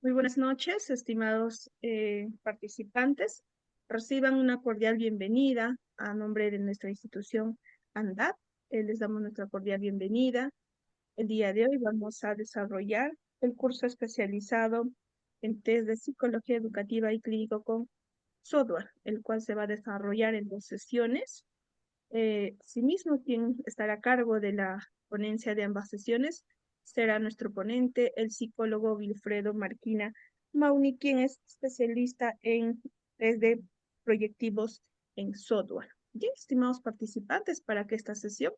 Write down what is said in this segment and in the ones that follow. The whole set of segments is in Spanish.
Muy buenas noches, estimados participantes. Reciban una cordial bienvenida a nombre de nuestra institución ANDAP. Les damos nuestra cordial bienvenida. El día de hoy vamos a desarrollar el curso especializado en test de psicología educativa y clínico con software, el cual se va a desarrollar en 2 sesiones. Asimismo, quien estará a cargo de la ponencia de ambas sesiones será nuestro ponente, el psicólogo Wilfredo Marquina Mauni, quien es especialista en test de proyectivos en software. Bien, estimados participantes, para que esta sesión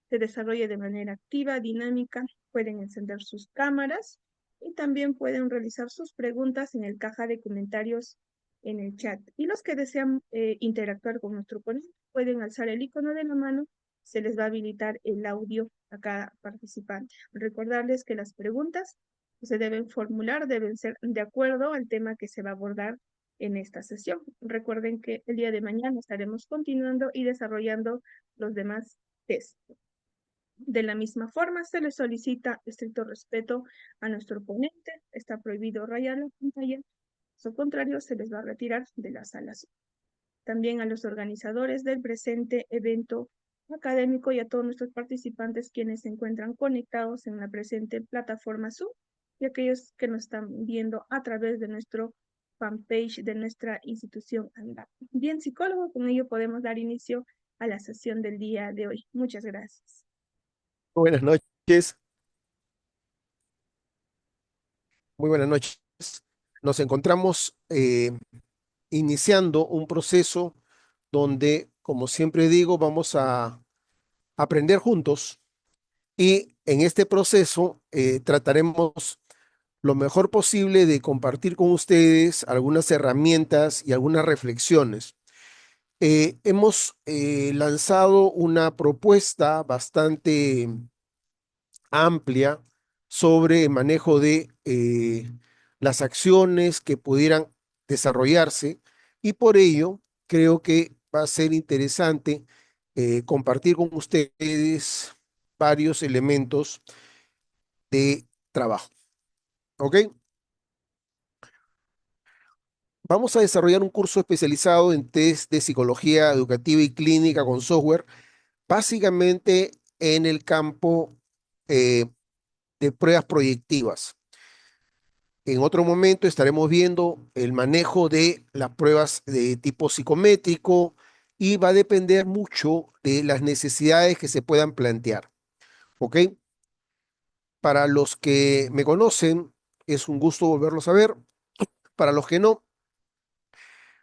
se desarrolle de manera activa, dinámica, pueden encender sus cámaras y también pueden realizar sus preguntas en el caja de comentarios en el chat. Y los que desean interactuar con nuestro ponente pueden alzar el icono de la mano, se les va a habilitar el audio a cada participante. Recordarles que las preguntas que se deben formular deben ser de acuerdo al tema que se va a abordar en esta sesión. Recuerden que el día de mañana estaremos continuando y desarrollando los demás test. De la misma forma, se le solicita estricto respeto a nuestro ponente. Está prohibido rayar la pantalla. Caso contrario, se les va a retirar de la sala. También a los organizadores del presente evento académico y a todos nuestros participantes quienes se encuentran conectados en la presente plataforma Zoom y aquellos que nos están viendo a través de nuestro fanpage de nuestra institución ANDAP. Bien, psicólogo, con ello podemos dar inicio a la sesión del día de hoy. Muchas gracias. Buenas noches, muy buenas noches. Nos encontramos iniciando un proceso donde, como siempre digo, vamos a aprender juntos y en este proceso trataremos lo mejor posible de compartir con ustedes algunas herramientas y algunas reflexiones. Hemos lanzado una propuesta bastante amplia sobre el manejo de las acciones que pudieran desarrollarse y por ello creo que va a ser interesante compartir con ustedes varios elementos de trabajo. ¿Ok? Vamos a desarrollar un curso especializado en test de psicología educativa y clínica con software, básicamente en el campo eh, de pruebas proyectivas. En otro momento estaremos viendo el manejo de las pruebas de tipo psicométrico y va a depender mucho de las necesidades que se puedan plantear. ¿Ok? Para los que me conocen, es un gusto volverlos a ver. Para los que no,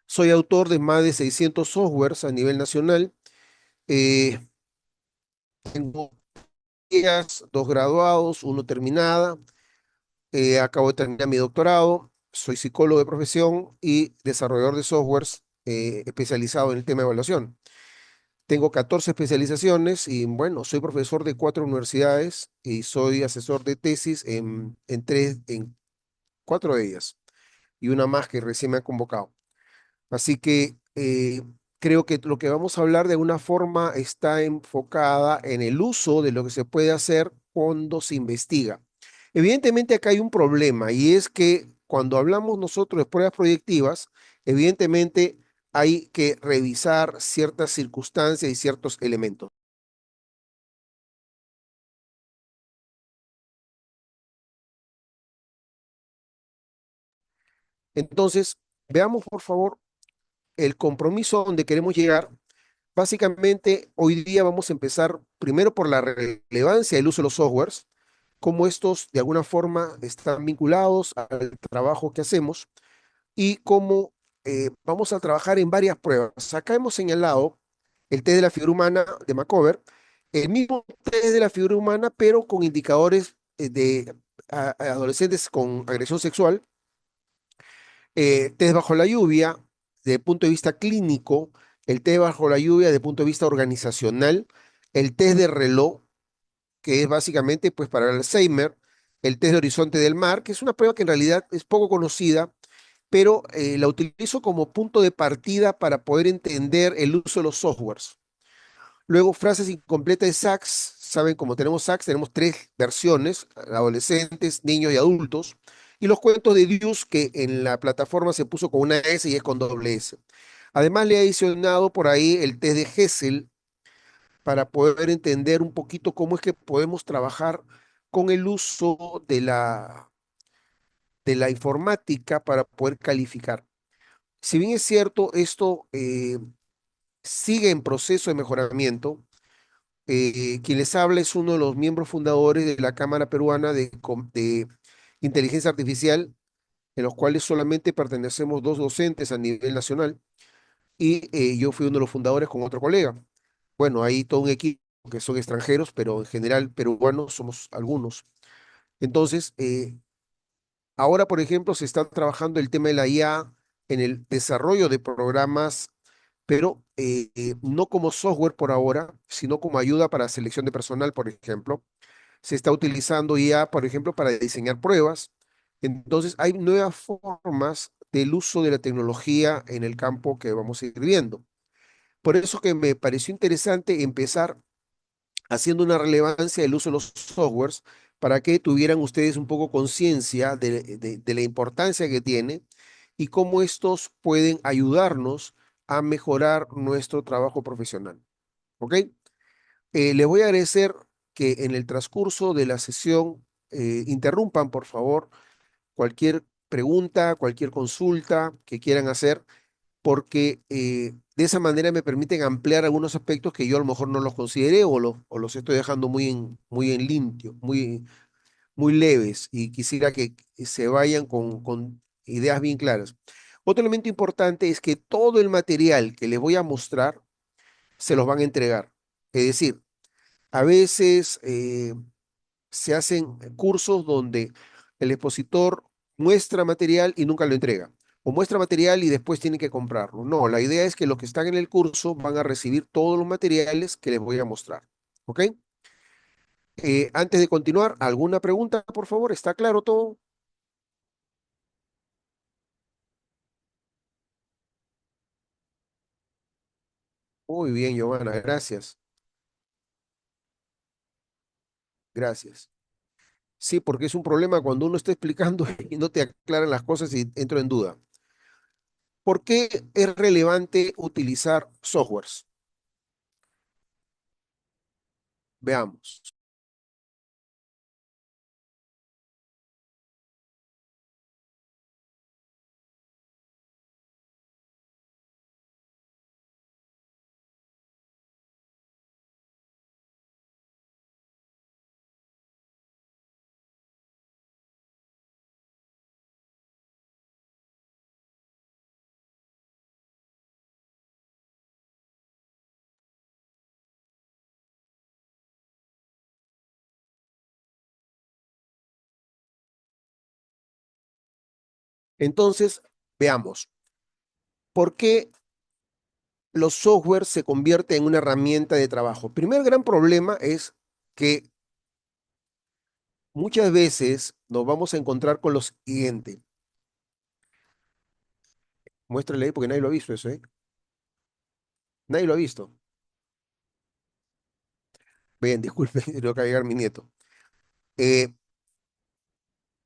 soy autor de más de 600 softwares a nivel nacional. Eh, Tengo guías, 2 graduados, uno terminada. Acabo de terminar mi doctorado, soy psicólogo de profesión y desarrollador de softwares especializado en el tema de evaluación. Tengo 14 especializaciones y bueno, soy profesor de 4 universidades y soy asesor de tesis en 4 de ellas y una más que recién me han convocado. Así que creo que lo que vamos a hablar de alguna forma está enfocada en el uso de lo que se puede hacer cuando se investiga. Evidentemente acá hay un problema y es que cuando hablamos nosotros de pruebas proyectivas, evidentemente hay que revisar ciertas circunstancias y ciertos elementos. Entonces, veamos por favor el compromiso a donde queremos llegar. Básicamente, hoy día vamos a empezar primero por la relevancia del uso de los softwares, cómo estos de alguna forma están vinculados al trabajo que hacemos y cómo vamos a trabajar en varias pruebas. Acá hemos señalado el test de la figura humana de Macover, el mismo test de la figura humana, pero con indicadores de adolescentes con agresión sexual, test bajo la lluvia, desde el punto de vista clínico, el test bajo la lluvia desde el punto de vista organizacional, el test de reloj, que es básicamente pues para el Alzheimer, el test de horizonte del mar, que es una prueba que en realidad es poco conocida, pero la utilizo como punto de partida para poder entender el uso de los softwares. Luego, frases incompletas de SACS. Saben, como tenemos SACS, tenemos 3 versiones, adolescentes, niños y adultos. y los cuentos de Dios, que en la plataforma se puso con una S y es con doble S. Además, le he adicionado por ahí el test de Gesell para poder entender un poquito cómo es que podemos trabajar con el uso de la informática para poder calificar. Si bien es cierto, esto sigue en proceso de mejoramiento. Quien les habla es uno de los miembros fundadores de la Cámara Peruana de Inteligencia Artificial, en los cuales solamente pertenecemos dos docentes a nivel nacional, y yo fui uno de los fundadores con otro colega. Bueno, hay todo un equipo que son extranjeros, pero en general peruanos somos algunos. Entonces, ahora, por ejemplo, se está trabajando el tema de la IA en el desarrollo de programas, pero no como software por ahora, sino como ayuda para selección de personal, por ejemplo. Se está utilizando IA, por ejemplo, para diseñar pruebas. Entonces, hay nuevas formas del uso de la tecnología en el campo que vamos a ir viendo. Por eso que me pareció interesante empezar haciendo una relevancia del uso de los softwares para que tuvieran ustedes un poco conciencia de la importancia que tiene y cómo estos pueden ayudarnos a mejorar nuestro trabajo profesional. ¿Ok? Les voy a agradecer que en el transcurso de la sesión interrumpan, por favor, cualquier pregunta, cualquier consulta que quieran hacer, porque de esa manera me permiten ampliar algunos aspectos que yo a lo mejor no los consideré o los estoy dejando muy en limpio, muy leves, y quisiera que se vayan con ideas bien claras. Otro elemento importante es que todo el material que les voy a mostrar se los van a entregar. Es decir, a veces se hacen cursos donde el expositor muestra material y nunca lo entrega, o muestra material y después tienen que comprarlo. No, la idea es que los que están en el curso van a recibir todos los materiales que les voy a mostrar. ¿Ok? Antes de continuar, ¿alguna pregunta, por favor? ¿Está claro todo? Muy bien, Giovanna, gracias. Gracias. Sí, porque es un problema cuando uno está explicando y no te aclaran las cosas y entro en duda. ¿Por qué es relevante utilizar softwares? Veamos. Entonces, veamos. ¿Por qué los softwares se convierten en una herramienta de trabajo? Primer gran problema es que muchas veces nos vamos a encontrar con lo siguiente. Muéstrale ahí porque nadie lo ha visto eso, ¿eh? Nadie lo ha visto. Bien, disculpen, tengo que llegar mi nieto. Eh,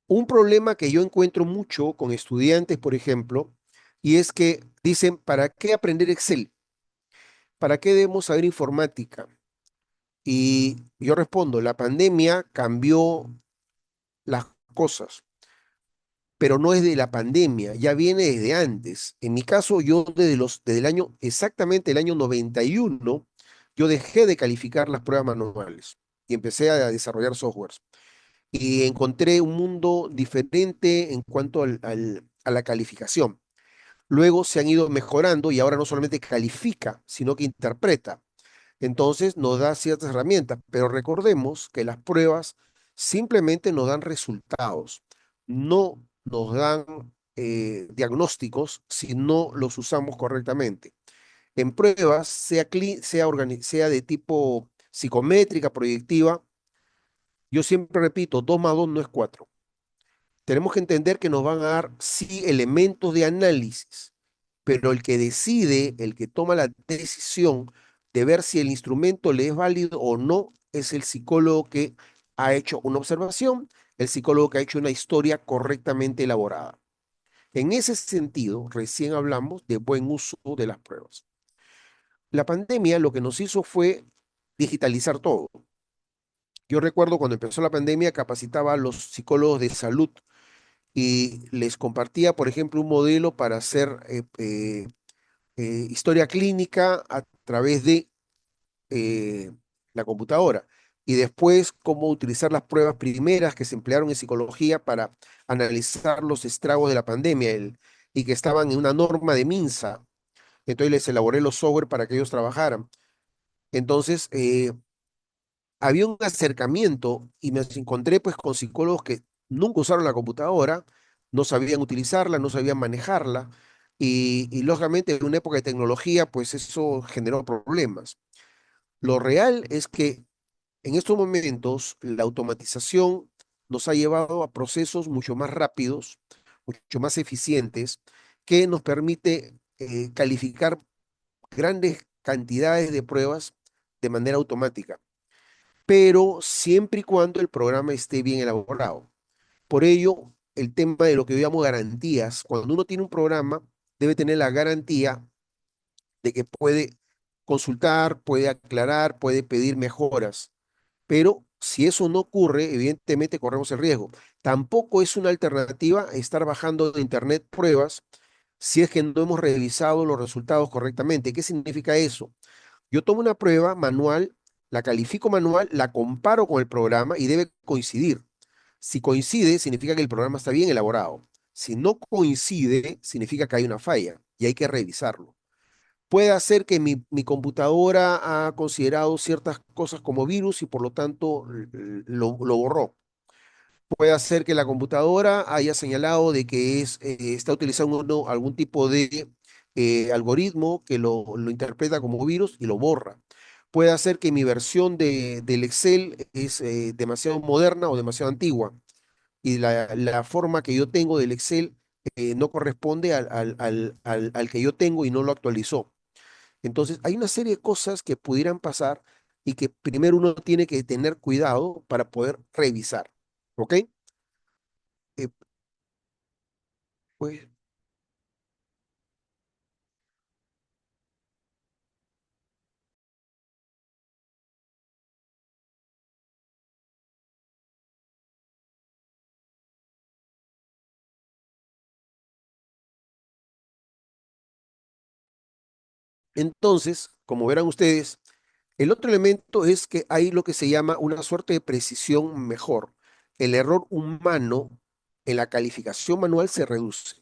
un problema que yo encuentro mucho con estudiantes, por ejemplo, y es que dicen, ¿para qué aprender Excel? ¿Para qué debemos saber informática? Y yo respondo, la pandemia cambió las cosas, pero no es de la pandemia, ya viene desde antes. En mi caso, yo desde el año, exactamente el año 91, yo dejé de calificar las pruebas manuales y empecé a desarrollar softwares. Y encontré un mundo diferente en cuanto a la calificación. Luego se han ido mejorando y ahora no solamente califica, sino que interpreta. Entonces nos da ciertas herramientas, pero recordemos que las pruebas simplemente nos dan resultados, no nos dan diagnósticos si no los usamos correctamente. En pruebas, sea de tipo psicométrica, proyectiva, yo siempre repito, 2 más 2 no es 4. Tenemos que entender que nos van a dar, sí, elementos de análisis, pero el que decide, el que toma la decisión de ver si el instrumento le es válido o no, es el psicólogo que ha hecho una observación, el psicólogo que ha hecho una historia correctamente elaborada. En ese sentido, recién hablamos de buen uso de las pruebas. La pandemia lo que nos hizo fue digitalizar todo. Yo recuerdo cuando empezó la pandemia, capacitaba a los psicólogos de salud y les compartía, por ejemplo, un modelo para hacer historia clínica a través de eh, la computadora. Y después, cómo utilizar las pruebas primeras que se emplearon en psicología para analizar los estragos de la pandemia y que estaban en una norma de MINSA. Entonces les elaboré los software para que ellos trabajaran. Entonces, había un acercamiento y me encontré pues con psicólogos que nunca usaron la computadora, no sabían utilizarla, no sabían manejarla y lógicamente en una época de tecnología pues eso generó problemas. Lo real es que en estos momentos la automatización nos ha llevado a procesos mucho más rápidos, mucho más eficientes, que nos permite calificar grandes cantidades de pruebas de manera automática, pero siempre y cuando el programa esté bien elaborado. Por ello, el tema de lo que yo llamo garantías, cuando uno tiene un programa, debe tener la garantía de que puede consultar, puede aclarar, puede pedir mejoras. Pero si eso no ocurre, evidentemente corremos el riesgo. Tampoco es una alternativa estar bajando de internet pruebas si es que no hemos revisado los resultados correctamente. ¿Qué significa eso? Yo tomo una prueba manual, la califico manual, la comparo con el programa y debe coincidir. Si coincide, significa que el programa está bien elaborado. Si no coincide, significa que hay una falla y hay que revisarlo. Puede hacer que mi computadora ha considerado ciertas cosas como virus y por lo tanto lo borró. Puede hacer que la computadora haya señalado de que está utilizando algún tipo de algoritmo que lo interpreta como virus y lo borra. Puede hacer que mi versión del Excel es demasiado moderna o demasiado antigua y la forma que yo tengo del Excel no corresponde al que yo tengo y no lo actualizó. Entonces, hay una serie de cosas que pudieran pasar y que primero uno tiene que tener cuidado para poder revisar. ¿Ok? Eh, pues entonces, como verán ustedes, el otro elemento es que hay lo que se llama una suerte de precisión mejor. El error humano en la calificación manual se reduce.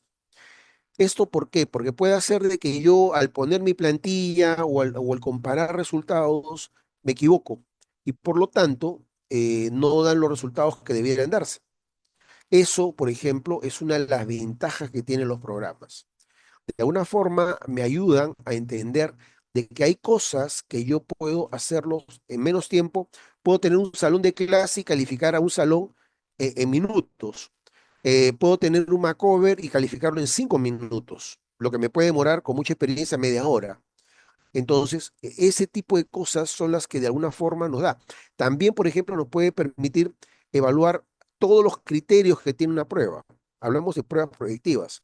¿Esto por qué? Porque puede hacer de que yo al poner mi plantilla o al comparar resultados me equivoco y por lo tanto no dan los resultados que debieran darse. Eso, por ejemplo, es una de las ventajas que tienen los programas. De alguna forma me ayudan a entender de que hay cosas que yo puedo hacerlos en menos tiempo. Puedo tener un salón de clase y calificar a un salón en minutos. Puedo tener un macover y calificarlo en 5 minutos, lo que me puede demorar con mucha experiencia media hora. Entonces, ese tipo de cosas son las que de alguna forma nos da. También, por ejemplo, nos puede permitir evaluar todos los criterios que tiene una prueba. Hablamos de pruebas proyectivas.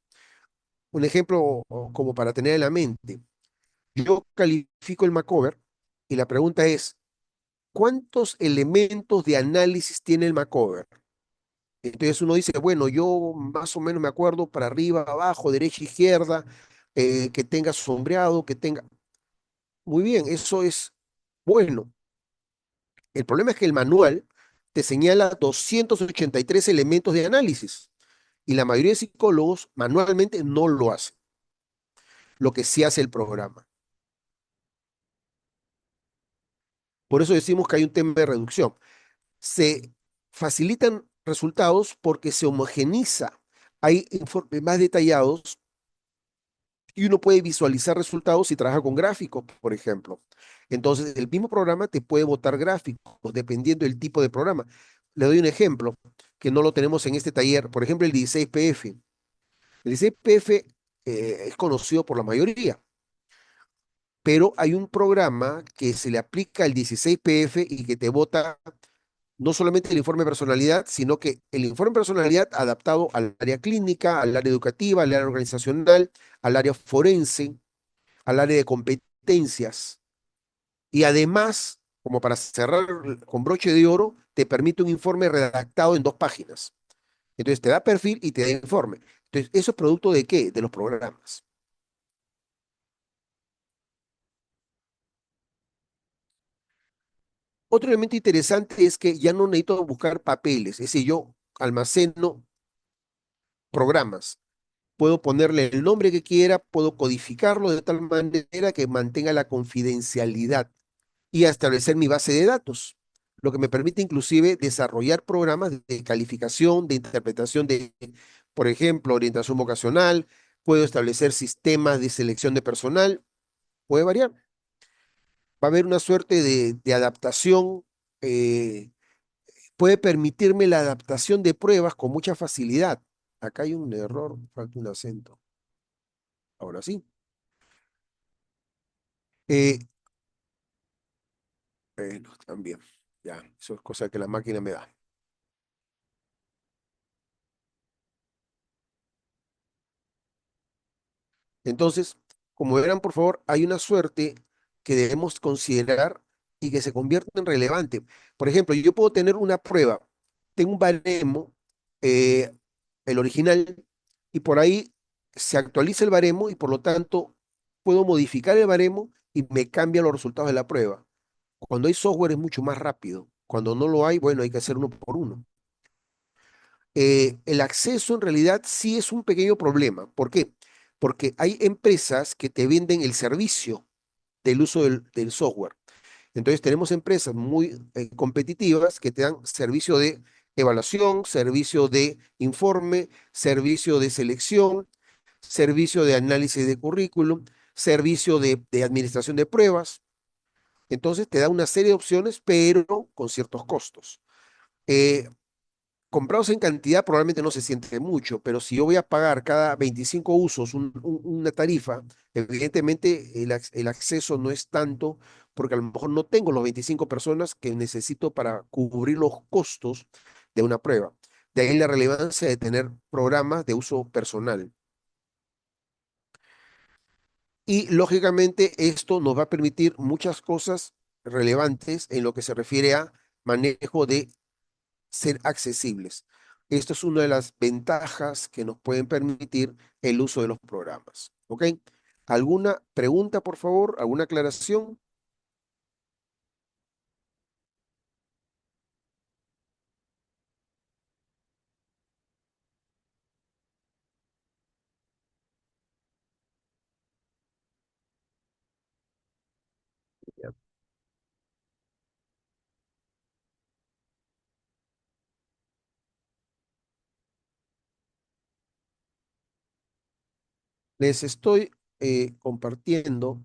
Un ejemplo como para tener en la mente. Yo califico el Macover y la pregunta es, ¿cuántos elementos de análisis tiene el Macover? Entonces uno dice, bueno, yo más o menos me acuerdo para arriba, abajo, derecha, izquierda, que tenga sombreado, que tenga... Muy bien, eso es bueno. El problema es que el manual te señala 283 elementos de análisis y la mayoría de psicólogos manualmente no lo hacen, lo que sí hace el programa. Por eso decimos que hay un tema de reducción. Se facilitan resultados porque se homogeniza. Hay informes más detallados y uno puede visualizar resultados si trabaja con gráficos, por ejemplo. Entonces, el mismo programa te puede botar gráficos dependiendo del tipo de programa. Le doy un ejemplo que no lo tenemos en este taller. Por ejemplo, el 16PF. El 16PF es conocido por la mayoría, pero hay un programa que se le aplica al 16PF y que te bota no solamente el informe de personalidad, sino que el informe de personalidad adaptado al área clínica, al área educativa, al área organizacional, al área forense, al área de competencias. Y además, como para cerrar con broche de oro, te permite un informe redactado en 2 páginas. Entonces te da perfil y te da informe. Entonces, ¿eso es producto de qué? De los programas. Otro elemento interesante es que ya no necesito buscar papeles, es decir, yo almaceno programas. Puedo ponerle el nombre que quiera, puedo codificarlo de tal manera que mantenga la confidencialidad y a establecer mi base de datos, lo que me permite inclusive desarrollar programas de calificación, de interpretación de, por ejemplo, orientación vocacional, puedo establecer sistemas de selección de personal, puede variar. Va a haber una suerte de adaptación, eh, puede permitirme la adaptación de pruebas con mucha facilidad. Acá hay un error, falta un acento. Ahora sí. Eh, bueno, también. Ya, eso es cosa que la máquina me da. Entonces, como verán, por favor, hay una suerte que debemos considerar y que se convierte en relevante. Por ejemplo, yo puedo tener una prueba, tengo un baremo, eh, el original, y por ahí se actualiza el baremo y por lo tanto puedo modificar el baremo y me cambia los resultados de la prueba. Cuando hay software es mucho más rápido. Cuando no lo hay, bueno, hay que hacer uno por uno. El acceso en realidad sí es un pequeño problema. ¿Por qué? Porque hay empresas que te venden el servicio del uso del software. Entonces tenemos empresas muy competitivas que te dan servicio de evaluación, servicio de informe, servicio de selección, servicio de análisis de currículum, servicio de administración de pruebas. Entonces te da una serie de opciones, pero con ciertos costos. Eh, Comprados en cantidad probablemente no se siente mucho, pero si yo voy a pagar cada 25 usos una tarifa, evidentemente el acceso no es tanto porque a lo mejor no tengo los 25 personas que necesito para cubrir los costos de una prueba. De ahí la relevancia de tener programas de uso personal. Y lógicamente esto nos va a permitir muchas cosas relevantes en lo que se refiere a manejo de ser accesibles. Esto es una de las ventajas que nos pueden permitir el uso de los programas. ¿Ok? ¿Alguna pregunta, por favor? ¿Alguna aclaración? Ya. Les estoy compartiendo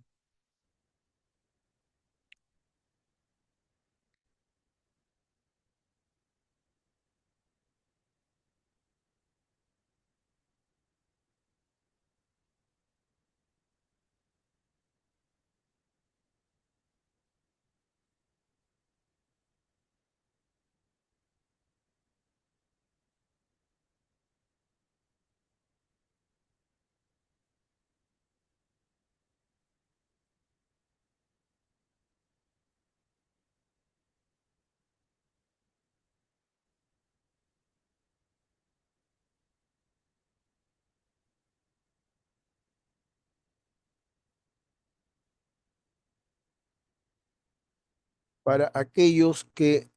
para aquellos que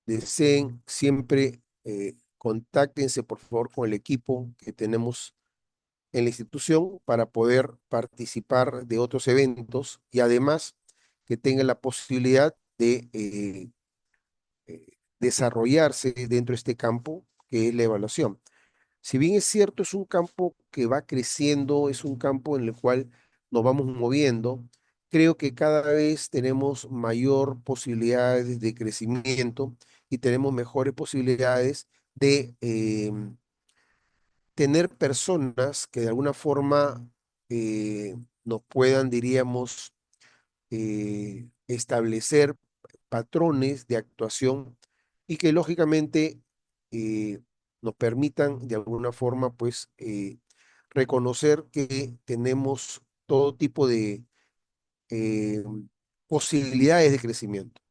deseen siempre contáctense, por favor, con el equipo que tenemos en la institución para poder participar de otros eventos y además que tengan la posibilidad de desarrollarse dentro de este campo que es la evaluación. Si bien es cierto, es un campo que va creciendo, es un campo en el cual nos vamos moviendo, creo que cada vez tenemos mayor posibilidades de crecimiento y tenemos mejores posibilidades de tener personas que de alguna forma nos puedan, diríamos, establecer patrones de actuación y que lógicamente nos permitan de alguna forma pues reconocer que tenemos todo tipo de eh, posibilidades de crecimiento.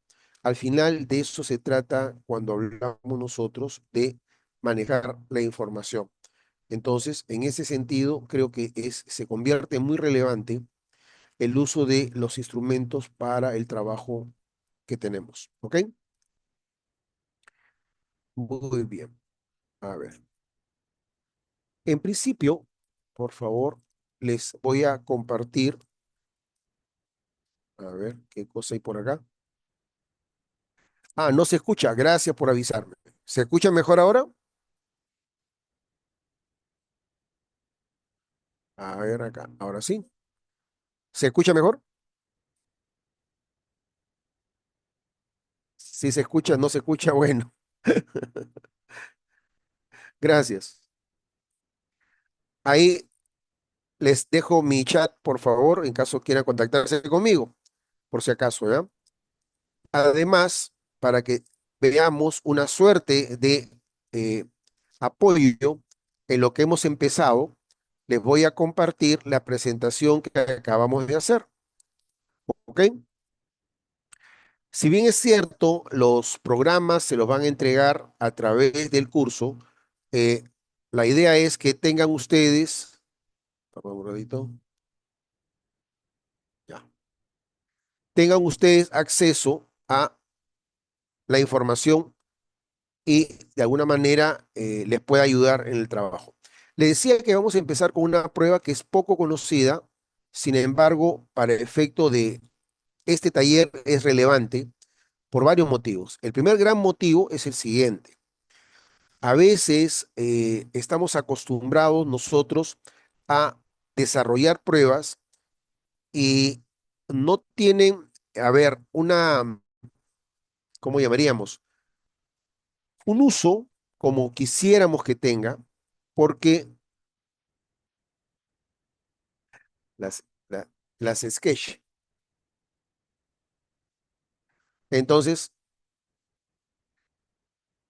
Al final de eso se trata cuando hablamos nosotros de manejar la información. Entonces, en ese sentido, creo que se convierte muy relevante el uso de los instrumentos para el trabajo que tenemos. ¿Ok? Muy bien. A ver. En principio, por favor, les voy a compartir. A ver, ¿qué cosa hay por acá? Ah, no se escucha. Gracias por avisarme. ¿Se escucha mejor ahora? A ver acá. Ahora sí. ¿Se escucha mejor? Si se escucha, no se escucha, bueno. Gracias. Ahí les dejo mi chat, por favor, en caso quieran contactarse conmigo, por si acaso, ¿ya? Además, para que veamos una suerte de eh, apoyo en lo que hemos empezado, les voy a compartir la presentación que acabamos de hacer, ¿ok? Si bien es cierto, los programas se los van a entregar a través del curso, eh, la idea es que tengan ustedes, perdón, un ratito, ya, tengan ustedes acceso a la información y de alguna manera les pueda ayudar en el trabajo. Le decía que vamos a empezar con una prueba que es poco conocida, sin embargo, para el efecto de este taller es relevante por varios motivos. El primer gran motivo es el siguiente. A veces estamos acostumbrados nosotros a desarrollar pruebas y no tienen, a ver, ¿cómo llamaríamos? Un uso como quisiéramos que tenga, porque las, la- las sketch. Entonces,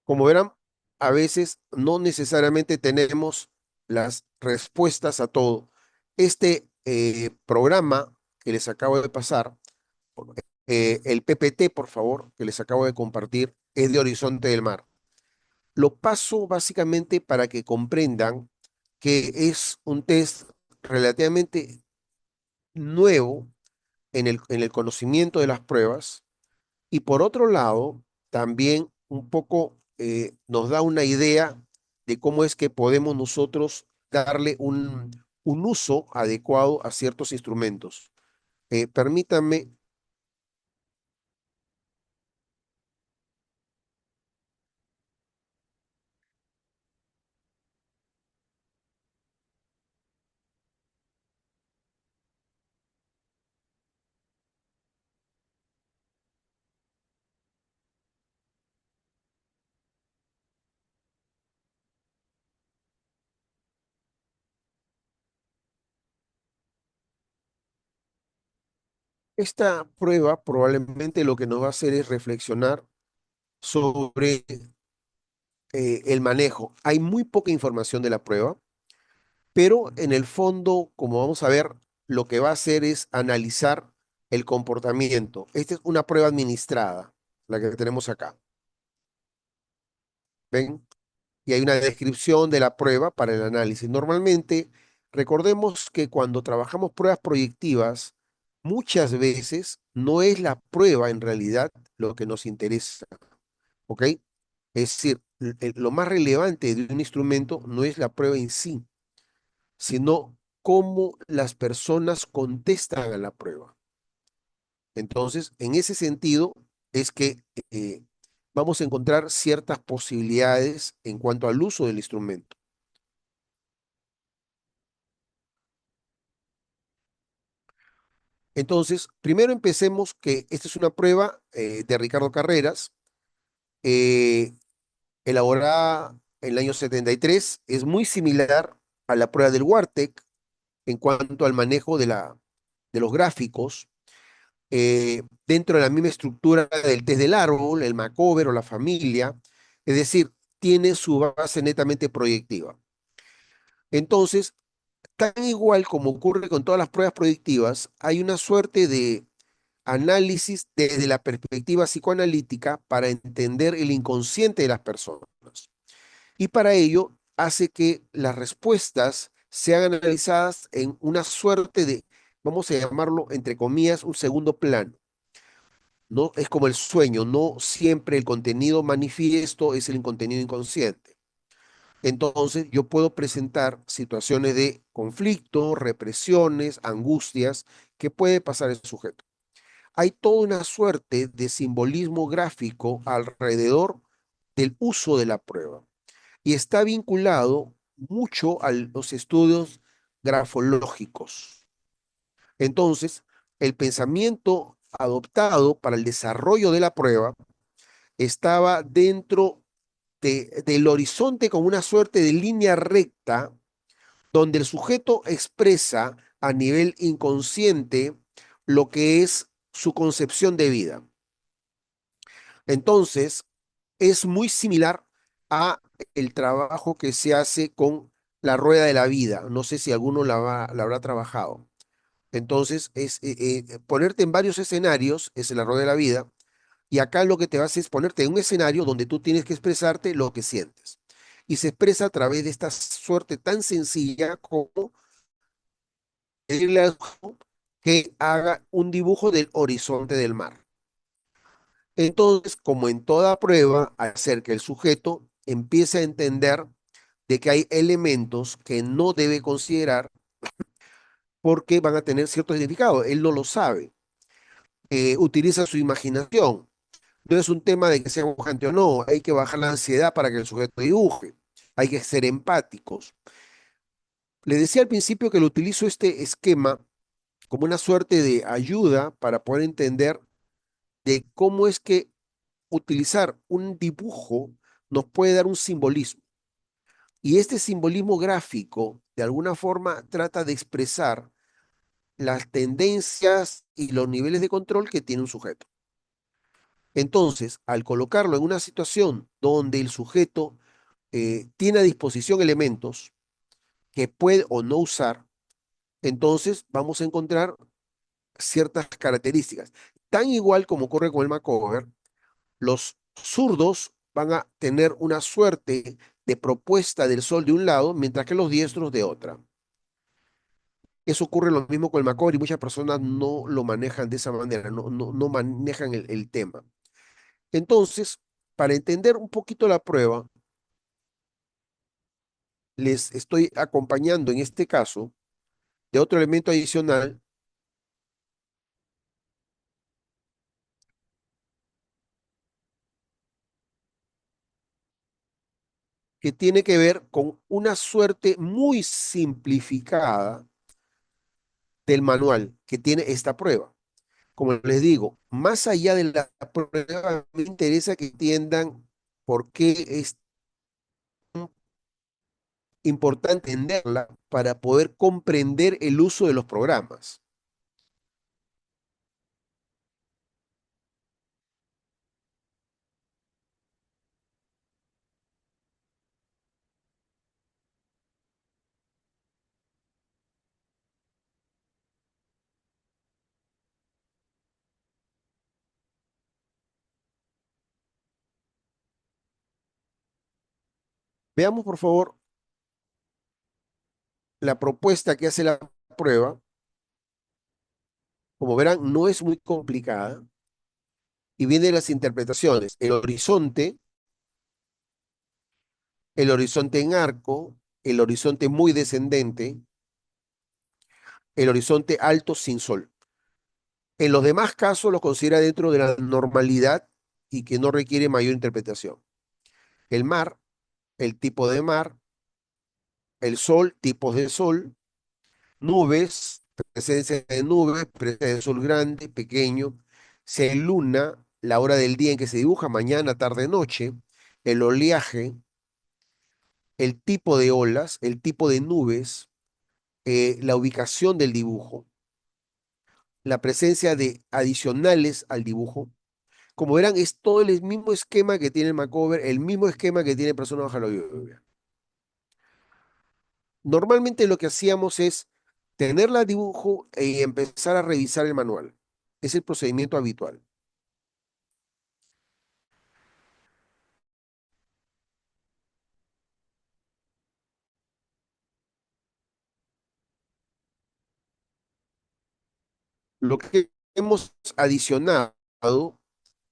como verán, a veces no necesariamente tenemos las respuestas a todo. Este programa que les acabo de pasar, el PPT, por favor, que les acabo de compartir, es de Horizonte del Mar. Lo paso básicamente para que comprendan que es un test relativamente nuevo en el conocimiento de las pruebas y por otro lado, también un poco nos da una idea de cómo es que podemos nosotros darle un uso adecuado a ciertos instrumentos. Permítanme, esta prueba probablemente lo que nos va a hacer es reflexionar sobre el manejo. Hay muy poca información de la prueba, pero en el fondo, como vamos a ver, lo que va a hacer es analizar el comportamiento. Esta es una prueba administrada, la que tenemos acá. ¿Ven? Y hay una descripción de la prueba para el análisis. Normalmente, recordemos que cuando trabajamos pruebas proyectivas, muchas veces no es la prueba en realidad lo que nos interesa, ¿ok? Es decir, lo más relevante de un instrumento no es la prueba en sí, sino cómo las personas contestan a la prueba. Entonces, en ese sentido, es que vamos a encontrar ciertas posibilidades en cuanto al uso del instrumento. Entonces, primero empecemos que esta es una prueba de Ricardo Carreras, eh, elaborada en el año 73. Es muy similar a la prueba del Wartec en cuanto al manejo de los gráficos. dentro de la misma estructura del test del árbol, el Macover o la familia, es decir, tiene su base netamente proyectiva. Entonces, tan igual como ocurre con todas las pruebas proyectivas, hay una suerte de análisis desde la perspectiva psicoanalítica para entender el inconsciente de las personas. Y para ello hace que las respuestas sean analizadas en una suerte de, vamos a llamarlo, entre comillas, un segundo plano. No es como el sueño, no siempre el contenido manifiesto es el contenido inconsciente. Entonces, yo puedo presentar situaciones de conflicto, represiones, angustias que puede pasar el sujeto. Hay toda una suerte de simbolismo gráfico alrededor del uso de la prueba y está vinculado mucho a los estudios grafológicos. Entonces, el pensamiento adoptado para el desarrollo de la prueba estaba dentro del horizonte como una suerte de línea recta donde el sujeto expresa a nivel inconsciente lo que es su concepción de vida. Entonces, es muy similar a el trabajo que se hace con la rueda de la vida. No sé si alguno la habrá trabajado. Entonces, es ponerte en varios escenarios, es la rueda de la vida, y acá lo que te hace es ponerte en un escenario donde tú tienes que expresarte lo que sientes. Y se expresa a través de esta suerte tan sencilla como pedirle al ojo que haga un dibujo del horizonte del mar. Entonces, como en toda prueba, hacer que el sujeto empiece a entender de que hay elementos que no debe considerar porque van a tener cierto significado. Él no lo sabe. Utiliza su imaginación. No es un tema de que sea dibujante o no. Hay que bajar la ansiedad para que el sujeto dibuje. Hay que ser empáticos. Le decía al principio que lo utilizo este esquema como una suerte de ayuda para poder entender de cómo es que utilizar un dibujo nos puede dar un simbolismo. Y este simbolismo gráfico, de alguna forma, trata de expresar las tendencias y los niveles de control que tiene un sujeto. Entonces, al colocarlo en una situación donde el sujeto tiene a disposición elementos que puede o no usar, entonces vamos a encontrar ciertas características. Tan igual como ocurre con el Macover, los zurdos van a tener una suerte de propuesta del sol de un lado, mientras que los diestros de otra. Eso ocurre lo mismo con el Macover y muchas personas no lo manejan de esa manera, no manejan el tema. Entonces, para entender un poquito la prueba, les estoy acompañando en este caso de otro elemento adicional que tiene que ver con una suerte muy simplificada del manual que tiene esta prueba. Como les digo, más allá de la prueba, me interesa que entiendan por qué es importante entenderla para poder comprender el uso de los programas. Veamos, por favor, la propuesta que hace la prueba. Como verán, no es muy complicada y viene de las interpretaciones. El horizonte en arco, el horizonte muy descendente, el horizonte alto sin sol. En los demás casos los considera dentro de la normalidad y que no requiere mayor interpretación. El mar, el tipo de mar, el sol, tipos de sol, nubes, presencia de nubes, presencia de sol grande, pequeño, si hay luna, la hora del día en que se dibuja, mañana, tarde, noche, el oleaje, el tipo de olas, el tipo de nubes, la ubicación del dibujo. la presencia de adicionales al dibujo. Como verán, es todo el mismo esquema que tiene el Macover, el mismo esquema que tiene Persona bajo la lluvia. Normalmente lo que hacíamos es tenerla a dibujo y empezar a revisar el manual. Es el procedimiento habitual. Lo que hemos adicionado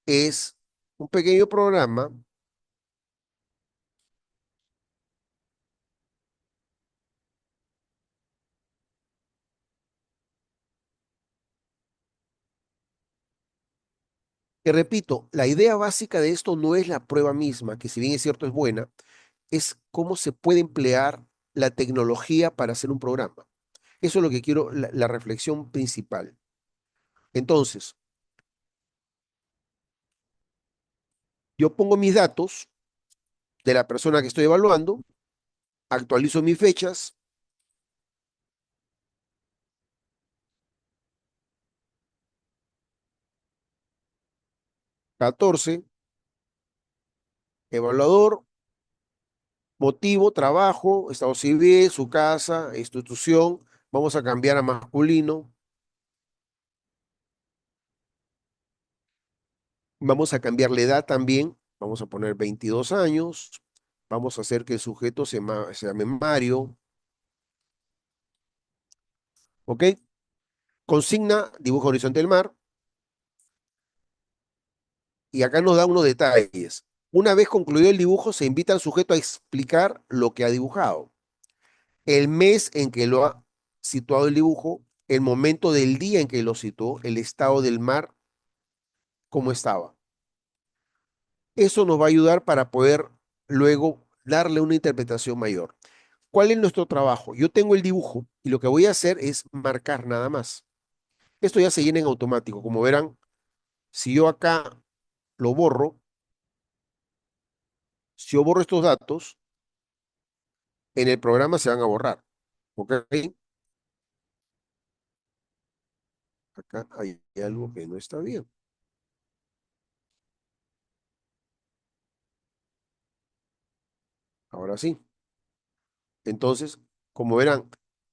es un pequeño programa que, repito, la idea básica de esto no es la prueba misma, que si bien es cierto es buena, es cómo se puede emplear la tecnología para hacer un programa. Eso es lo que quiero, la reflexión principal. Entonces, yo pongo mis datos de la persona que estoy evaluando, actualizo mis fechas, 14, evaluador, motivo, trabajo, estado civil, su casa, institución, vamos a cambiar a masculino, vamos a cambiar la edad también, vamos a poner 22 años, vamos a hacer que el sujeto se llame Mario, ¿ok? Consigna, dibujo horizonte del mar, y acá nos da unos detalles. Una vez concluido el dibujo, se invita al sujeto a explicar lo que ha dibujado, el mes en que lo ha situado el dibujo, el momento del día en que lo situó, el estado del mar, cómo estaba. Eso nos va a ayudar para poder luego darle una interpretación mayor. ¿Cuál es nuestro trabajo? Yo tengo el dibujo y lo que voy a hacer es marcar nada más. Esto ya se llena en automático. Como verán, si yo acá lo borro, si yo borro estos datos, en el programa se van a borrar. ¿Ok? Acá hay algo que no está bien. Ahora sí. Entonces, como verán,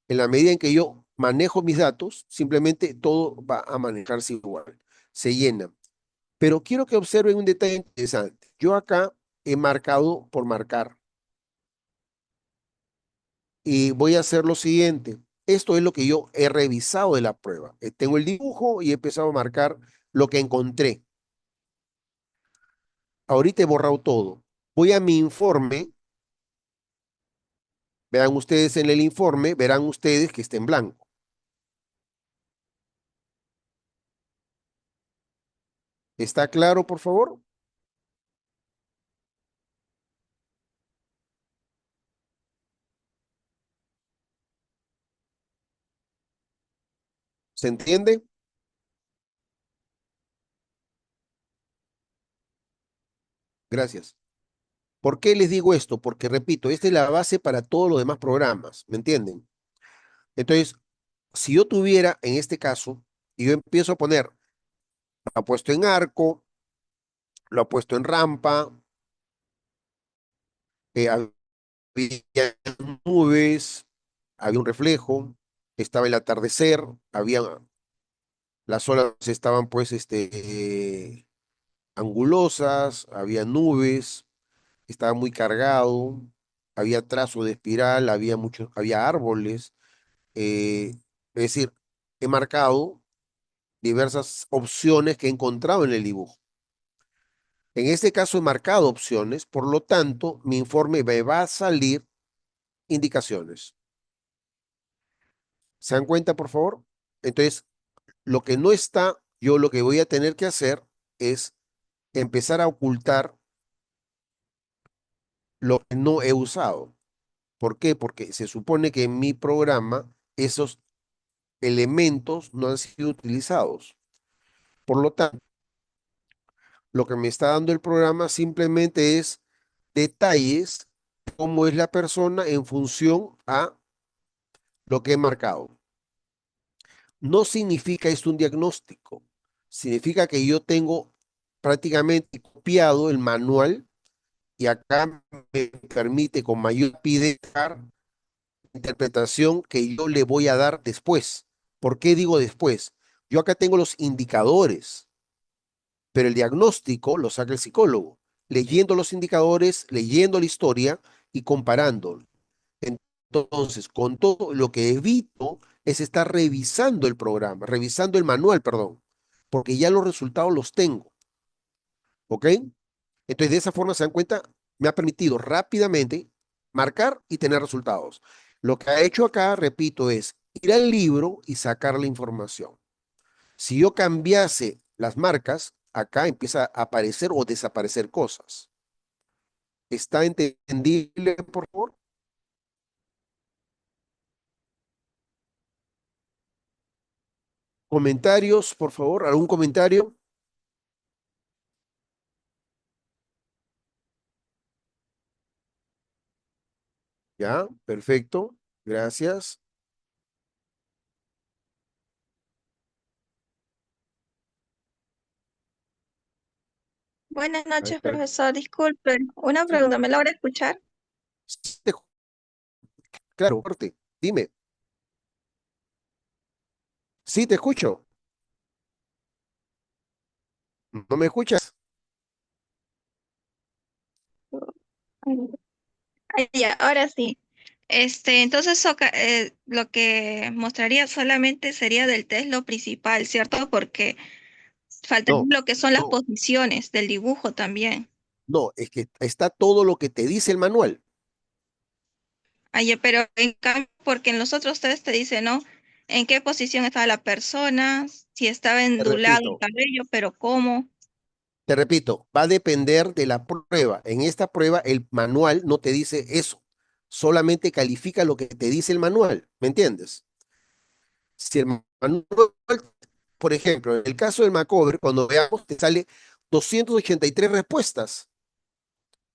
en la medida en que yo manejo mis datos, simplemente todo va a manejarse igual. Se llena. Pero quiero que observen un detalle interesante. Yo acá he marcado por marcar y voy a hacer lo siguiente. Esto es lo que yo he revisado de la prueba. Tengo el dibujo y he empezado a marcar lo que encontré. Ahorita he borrado todo. Voy a mi informe. Vean ustedes en el informe, verán ustedes que está en blanco. ¿Está claro, por favor? ¿Se entiende? Gracias. ¿Por qué les digo esto? Porque, repito, esta es la base para todos los demás programas, ¿me entienden? Entonces, si yo tuviera, en este caso, y yo empiezo a poner, lo ha puesto en arco, lo ha puesto en rampa, había nubes, había un reflejo, estaba el atardecer, había, las olas estaban pues, angulosas, había nubes, estaba muy cargado, había trazo de espiral, había árboles, es decir, he marcado diversas opciones que he encontrado en el dibujo. En este caso he marcado opciones, por lo tanto, mi informe me va a salir indicaciones. ¿Se dan cuenta, por favor? Entonces, lo que no está, yo lo que voy a tener que hacer es empezar a ocultar lo que no he usado. ¿Por qué? Porque se supone que en mi programa esos elementos no han sido utilizados. Por lo tanto, lo que me está dando el programa simplemente es detalles de cómo es la persona en función a lo que he marcado. No significa esto un diagnóstico. Significa que yo tengo prácticamente copiado el manual y acá me permite con mayor rapidez dar la interpretación que yo le voy a dar después. ¿Por qué digo después? Yo acá tengo los indicadores, pero el diagnóstico lo saca el psicólogo, leyendo los indicadores, leyendo la historia y comparando. Entonces, con todo lo que evito es estar revisando el programa, revisando el manual, perdón, porque ya los resultados los tengo, ¿ok? Entonces, de esa forma se dan cuenta, me ha permitido rápidamente marcar y tener resultados. Lo que ha hecho acá, repito, es ir al libro y sacar la información. Si yo cambiase las marcas, acá empieza a aparecer o desaparecer cosas. ¿Está entendible, por favor? Comentarios, por favor, ¿algún comentario? Ya, perfecto. Gracias. Buenas Ahí noches, está. profesor. Disculpen, una Sí, pregunta, ¿me logra escuchar? sí claro, corte. Dime. Sí, te escucho. ¿No me escuchas? Ya, ahora sí. Entonces lo que mostraría solamente sería del test lo principal, ¿cierto? Porque faltaría No, lo que son las no, posiciones del dibujo también. no. Es que está todo lo que te dice el manual. Pero en cambio, porque en los otros test te dice, ¿no? En qué posición estaba la persona, si estaba Te endulado el repito, cabello, pero cómo. te repito, va a depender de la prueba. En esta prueba, el manual no te dice eso. Solamente califica lo que te dice el manual. ¿Me entiendes? Si el manual, por ejemplo, en el caso del Macover, cuando veamos, te sale 283 respuestas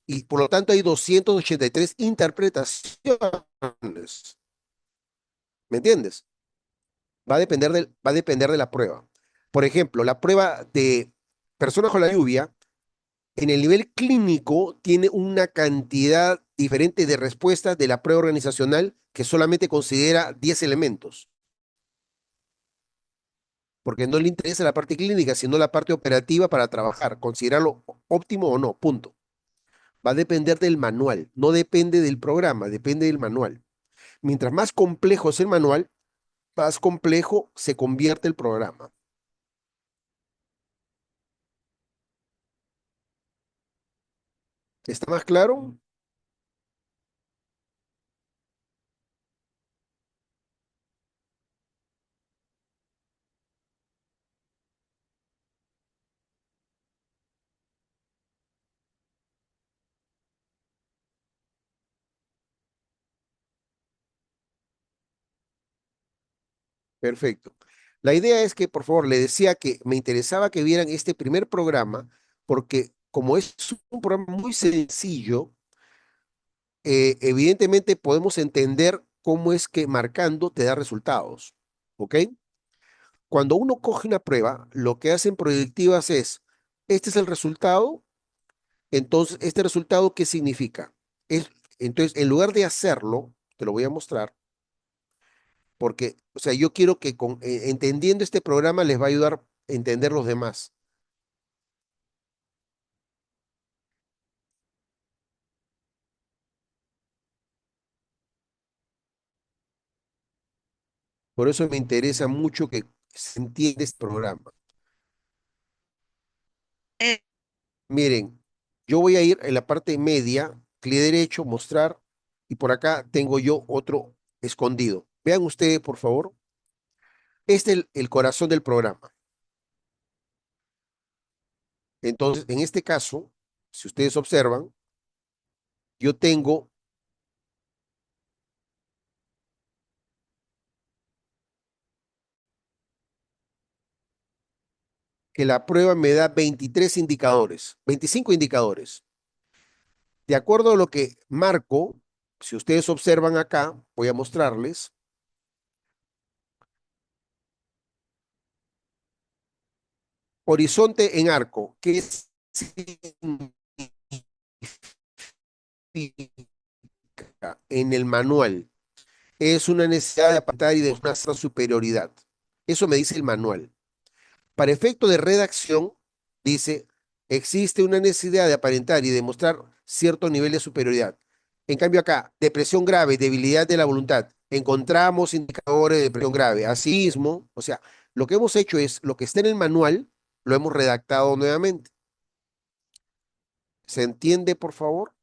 y por lo tanto hay 283 interpretaciones. ¿Me entiendes? Va a depender de la prueba. Por ejemplo, la prueba de personas con la lluvia, en el nivel clínico, tiene una cantidad diferente de respuestas de la prueba organizacional que solamente considera 10 elementos, porque no le interesa la parte clínica, sino la parte operativa para trabajar, considerarlo óptimo o no, punto. Va a depender del manual, no depende del programa, depende del manual. Mientras más complejo es el manual, más complejo se convierte el programa. ¿Está más claro? Perfecto. La idea es que, por favor, le decía que me interesaba que vieran este primer programa, porque como es un programa muy sencillo, evidentemente podemos entender cómo es que marcando te da resultados. ¿Ok? Cuando uno coge una prueba, lo que hacen proyectivas es, este es el resultado, entonces, ¿este resultado qué significa? Es, entonces, en lugar de hacerlo, te lo voy a mostrar, porque, o sea, yo quiero que entendiendo este programa les va a ayudar a entender los demás. Por eso me interesa mucho que se entienda este programa. Eh, Miren, yo voy a ir en la parte media, clic derecho, mostrar, y por acá tengo yo otro escondido. Vean ustedes, por favor. Este es el corazón del programa. Entonces, en este caso, si ustedes observan, yo tengo que la prueba me da 23 indicadores, 25 indicadores. De acuerdo a lo que marco, si ustedes observan acá, voy a mostrarles, horizonte en arco, ¿qué significa en el manual? Es una necesidad de aparentar y de una cierta superioridad. Eso me dice el manual. Para efecto de redacción, dice, existe una necesidad de aparentar y demostrar cierto nivel de superioridad. En cambio acá, depresión grave, debilidad de la voluntad, encontramos indicadores de depresión grave. Asimismo, o sea, lo que hemos hecho es, lo que está en el manual, lo hemos redactado nuevamente. ¿Se entiende, por favor?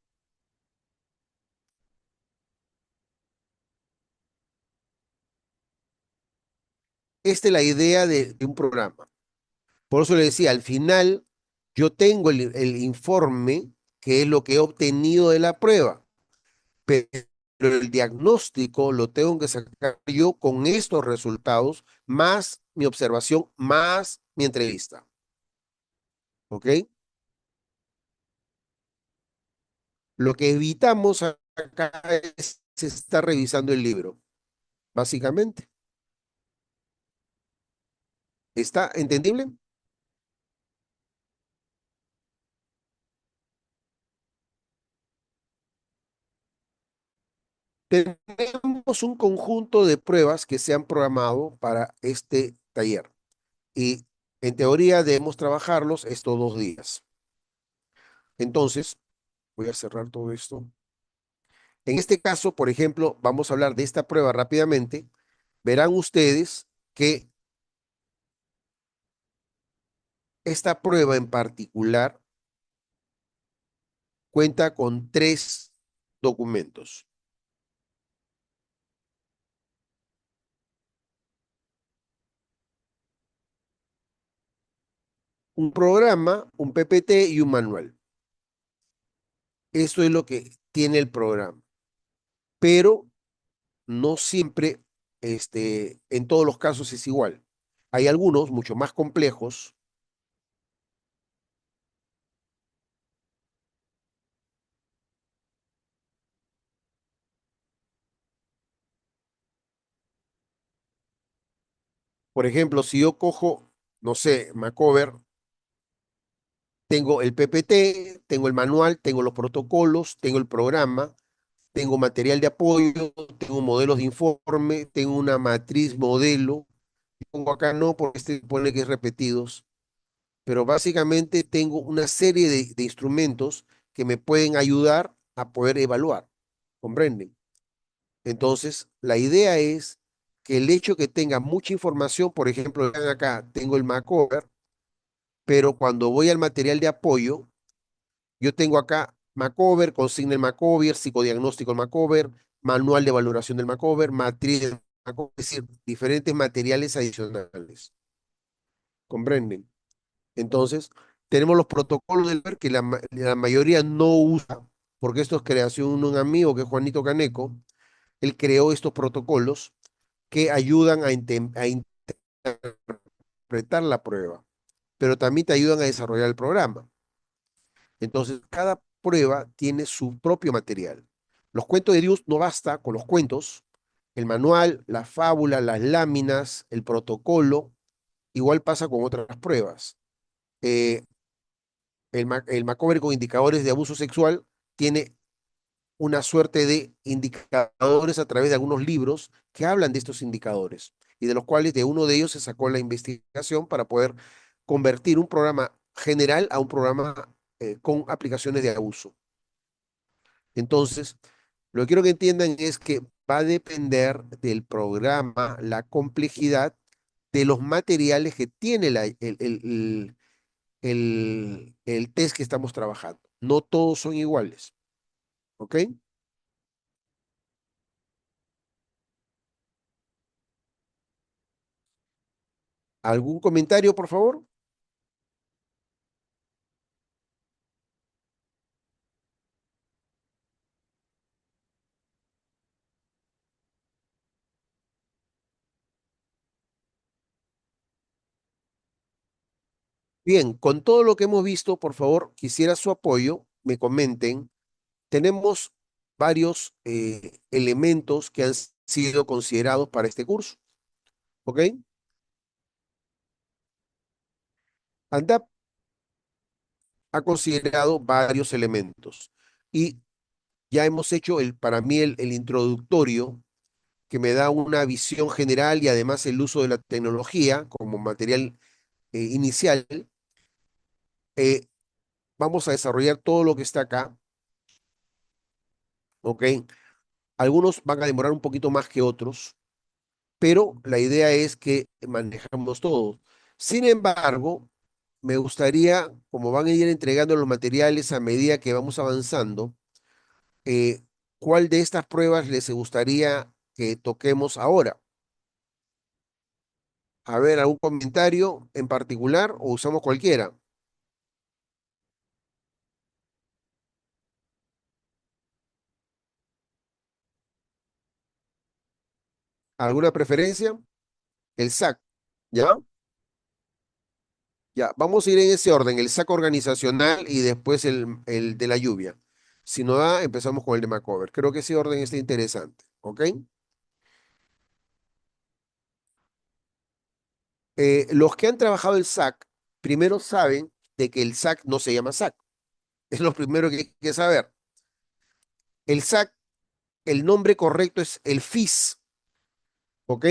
Esta es la idea de un programa. Por eso le decía, al final yo tengo el informe, que es lo que he obtenido de la prueba, pero el diagnóstico lo tengo que sacar yo con estos resultados, más mi observación, más mi entrevista. ¿Ok? Lo que evitamos acá es estar revisando el libro, básicamente. ¿Está entendible? Tenemos un conjunto de pruebas que se han programado para este taller y en teoría debemos trabajarlos estos 2 días. Entonces, voy a cerrar todo esto. En este caso, por ejemplo, vamos a hablar de esta prueba rápidamente. Verán ustedes que esta prueba en particular cuenta con 3 documentos. Un programa, un PPT y un manual. Esto es lo que tiene el programa. Pero no siempre, en todos los casos es igual. Hay algunos mucho más complejos. Por ejemplo, si yo cojo, no sé, Macover, tengo el PPT, tengo el manual, tengo los protocolos, tengo el programa, tengo material de apoyo, tengo modelos de informe, tengo una matriz modelo. Pongo acá no porque este pone que es repetidos, pero básicamente tengo una serie de instrumentos que me pueden ayudar a poder evaluar. ¿Comprenden? Entonces, la idea es que el hecho que tenga mucha información, por ejemplo, vean acá tengo el Macover, pero cuando voy al material de apoyo, yo tengo acá Macover, consigna el Macover, psicodiagnóstico del Macover, manual de valoración del Macover, matriz del Macover, es decir, diferentes materiales adicionales. ¿Comprenden? Entonces, tenemos los protocolos del ver que la mayoría no usa, porque esto es creación de un amigo que es Juanito Caneco. Él creó estos protocolos que ayudan a interpretar la prueba, pero también te ayudan a desarrollar el programa. Entonces, cada prueba tiene su propio material. Los cuentos de Dios no basta con los cuentos, el manual, la fábula, las láminas, el protocolo, igual pasa con otras pruebas. Eh, el Macover con indicadores de abuso sexual tiene una suerte de indicadores a través de algunos libros que hablan de estos indicadores y de los cuales de uno de ellos se sacó la investigación para poder convertir un programa general a un programa con aplicaciones de abuso. Entonces, lo que quiero que entiendan es que va a depender del programa, la complejidad de los materiales que tiene el test que estamos trabajando. No todos son iguales, ¿ok? ¿Algún comentario, por favor? Bien, con todo lo que hemos visto, por favor, quisiera su apoyo, me comenten. Tenemos varios elementos que han sido considerados para este curso, ¿ok? ANDAP ha considerado varios elementos y ya hemos hecho para mí el introductorio que me da una visión general y además el uso de la tecnología como material inicial. Eh, Vamos a desarrollar todo lo que está acá, ¿ok? Algunos van a demorar un poquito más que otros, pero la idea es que manejamos todo. Sin embargo, me gustaría, como van a ir entregando los materiales a medida que vamos avanzando, eh, ¿cuál de estas pruebas les gustaría que toquemos ahora? A ver, ¿algún comentario en particular o usamos cualquiera? ¿Alguna preferencia? El SAC, ¿ya? Ya, vamos a ir en ese orden, el SAC organizacional y después el de la lluvia. Si no da, empezamos con el de Macover. Creo que ese orden está interesante, ¿ok? Los que han trabajado el SAC, primero saben de que el SAC no se llama SAC. Es lo primero que hay que saber. El SAC, el nombre correcto es el FIS, ¿ok?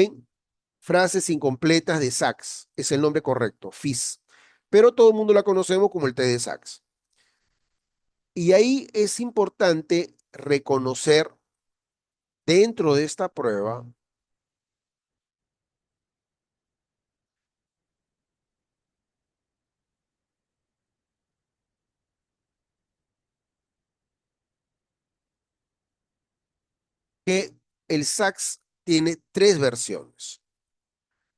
Frases incompletas de SACs, es el nombre correcto, FIS. Pero todo el mundo la conocemos como el T de SACs. Y ahí es importante reconocer dentro de esta prueba que el SACs tiene tres versiones.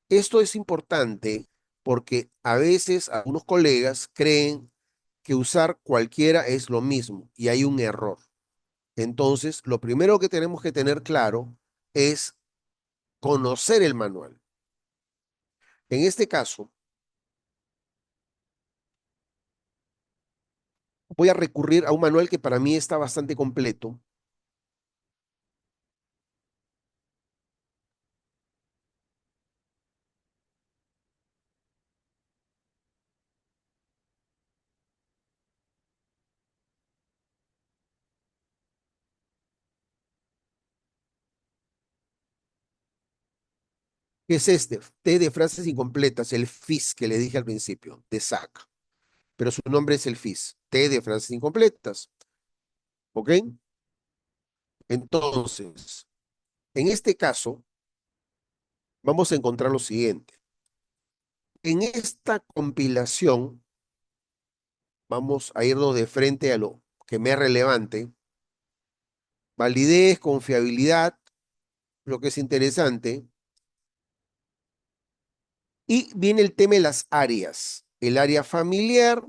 Esto es importante porque a veces algunos colegas creen que usar cualquiera es lo mismo y hay un error. Entonces, lo primero que tenemos que tener claro es conocer el manual. En este caso, voy a recurrir a un manual que para mí está bastante completo, que es este, T de frases incompletas, el FIS que le dije al principio, de SAC, pero su nombre es el FIS, T de frases incompletas, ¿ok? Entonces, en este caso, vamos a encontrar lo siguiente. En esta compilación, vamos a irnos de frente a lo que me es relevante. Validez, confiabilidad, lo que es interesante. Y viene el tema de las áreas. El área familiar,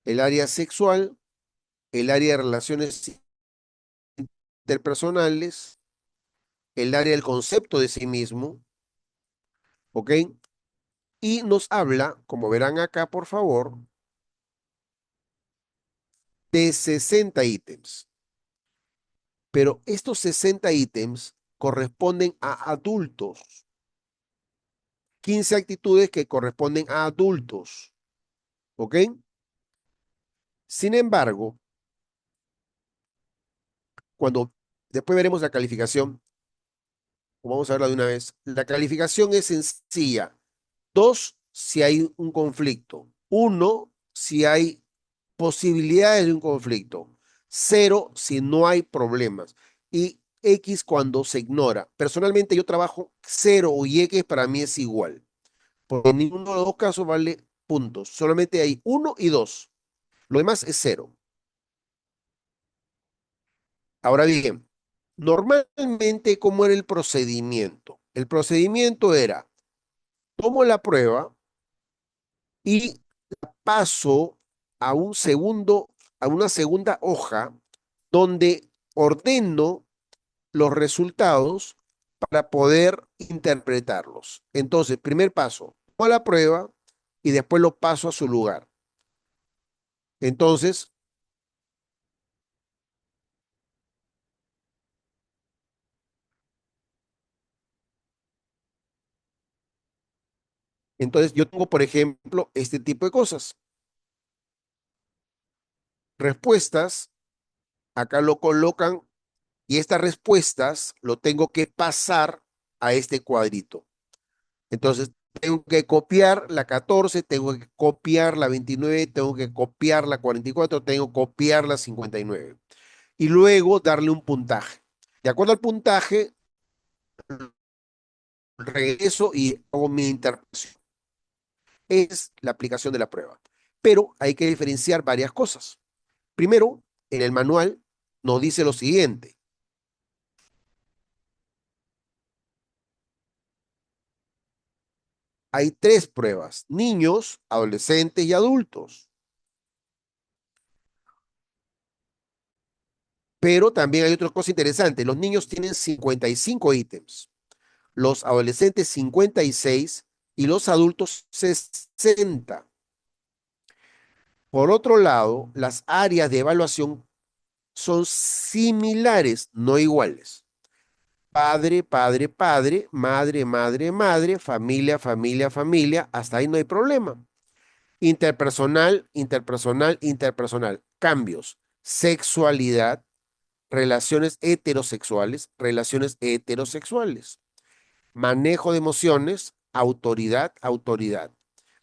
el área sexual, el área de relaciones interpersonales, el área del concepto de sí mismo, ¿ok? Y nos habla, como verán acá, por favor, de 60 ítems. Pero estos 60 ítems corresponden a adultos. 15 actitudes que corresponden a adultos, ¿ok? Sin embargo, cuando después veremos la calificación, vamos a verla de una vez, la calificación es sencilla. 2, si hay un conflicto. 1, si hay posibilidades de un conflicto. 0, si no hay problemas. Y X cuando se ignora. Personalmente yo trabajo 0 y X para mí es igual. Porque en ninguno de los dos casos vale puntos. Solamente hay 1 y 2. Lo demás es 0. Ahora bien, normalmente, ¿cómo era el procedimiento? El procedimiento era, tomo la prueba y paso a a una segunda hoja donde ordeno los resultados para poder interpretarlos. Entonces, primer paso, tomo la prueba y después lo paso a su lugar. Entonces, Entonces, yo tengo, por ejemplo, este tipo de cosas. Respuestas, acá lo colocan y estas respuestas lo tengo que pasar a este cuadrito. Entonces, tengo que copiar la 14, tengo que copiar la 29, tengo que copiar la 44, tengo que copiar la 59. Y luego darle un puntaje. De acuerdo al puntaje, regreso y hago mi interpretación. Es la aplicación de la prueba. Pero hay que diferenciar varias cosas. Primero, en el manual nos dice lo siguiente. Hay tres pruebas, niños, adolescentes y adultos. Pero también hay otra cosa interesante. Los niños tienen 55 ítems, los adolescentes 56 y los adultos 60. Por otro lado, las áreas de evaluación son similares, no iguales. Padre, padre, padre, madre, madre, madre, familia, familia, familia, hasta ahí no hay problema. Interpersonal, interpersonal, interpersonal. Cambios. Sexualidad, relaciones heterosexuales. Manejo de emociones, autoridad, autoridad.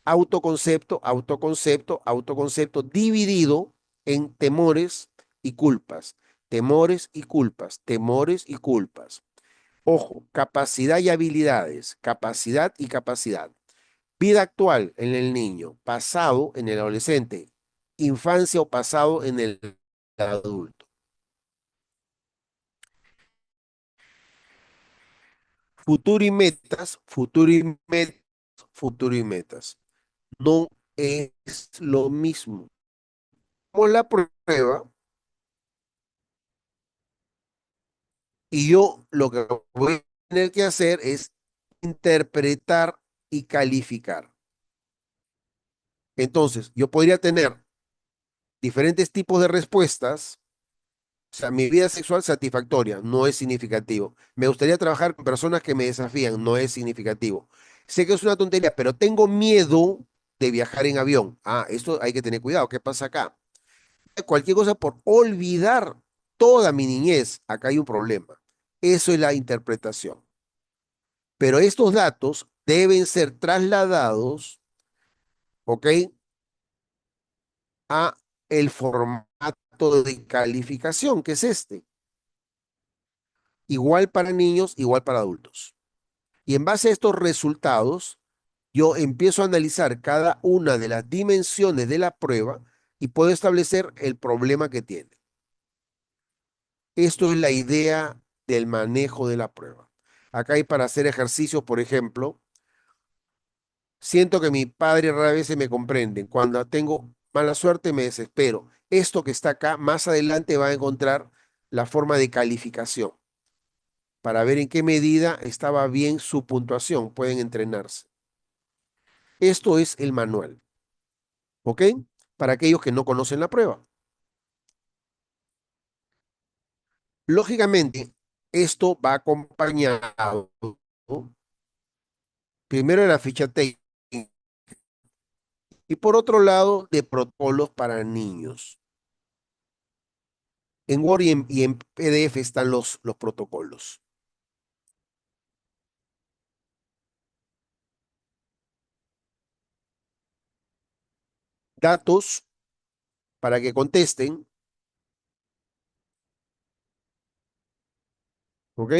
Autoconcepto, autoconcepto, autoconcepto dividido en temores y culpas. Temores y culpas, temores y culpas. Ojo, capacidad y habilidades, capacidad y capacidad. Vida actual en el niño, pasado en el adolescente, infancia o pasado en el adulto. Futuro y metas, futuro y metas, futuro y metas. No es lo mismo. Como la prueba y yo lo que voy a tener que hacer es interpretar y calificar. Entonces, yo podría tener diferentes tipos de respuestas. O sea, mi vida sexual satisfactoria no es significativo. Me gustaría trabajar con personas que me desafían, no es significativo. Sé que es una tontería, pero tengo miedo de viajar en avión. Ah, esto hay que tener cuidado. ¿Qué pasa acá? Cualquier cosa por olvidar toda mi niñez. Acá hay un problema. Eso es la interpretación. Pero estos datos deben ser trasladados, ¿ok? A el formato de calificación, que es este. Igual para niños, igual para adultos. Y en base a estos resultados, yo empiezo a analizar cada una de las dimensiones de la prueba y puedo establecer el problema que tiene. Esto es la idea del manejo de la prueba. Acá hay para hacer ejercicios, por ejemplo, siento que mi padre rara vez se me comprende. Cuando tengo mala suerte me desespero. Esto que está acá, más adelante va a encontrar la forma de calificación para ver en qué medida estaba bien su puntuación. Pueden entrenarse. Esto es el manual, ¿ok? Para aquellos que no conocen la prueba. Lógicamente, esto va acompañado, ¿no? Primero de la ficha técnica y por otro lado de protocolos para niños. En Word y en PDF están los protocolos. Datos para que contesten, ¿ok?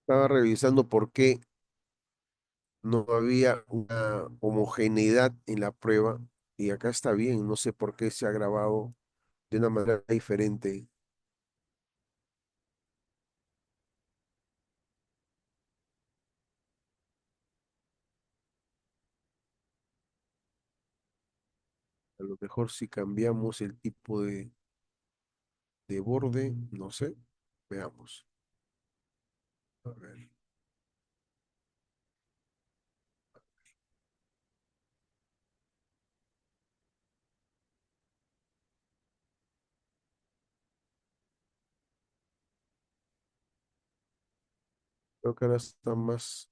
Estaba revisando por qué no había una homogeneidad en la prueba y acá está bien, no sé por qué se ha grabado de una manera diferente. A lo mejor si cambiamos el tipo de de borde, no sé. Veamos. A ver. Creo que ahora está más.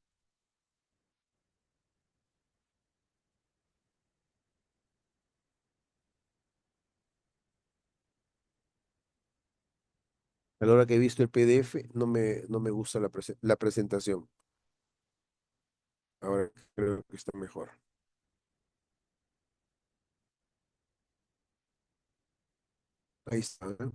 A la hora que he visto el PDF, no me gusta la presentación. Ahora creo que está mejor. Ahí está. ¿Eh?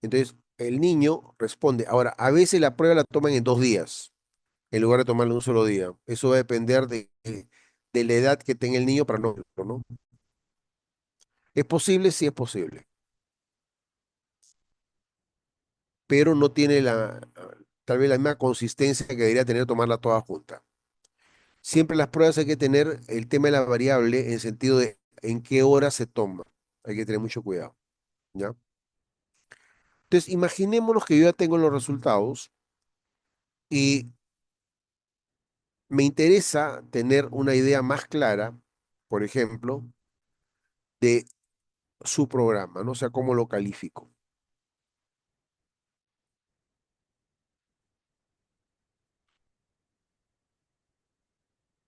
Entonces, el niño responde. Ahora, a veces la prueba la toman en 2 días, en lugar de tomarla en un solo día. Eso va a depender de la edad que tenga el niño para ¿no? ¿Es posible? Sí es posible, pero no tiene tal vez la misma consistencia que debería tener tomarla toda junta. Siempre las pruebas hay que tener el tema de la variable en sentido de en qué hora se toma. Hay que tener mucho cuidado, ¿ya? Entonces, imaginémonos que yo ya tengo los resultados y me interesa tener una idea más clara, por ejemplo, de su programa, ¿no? O sea, cómo lo califico.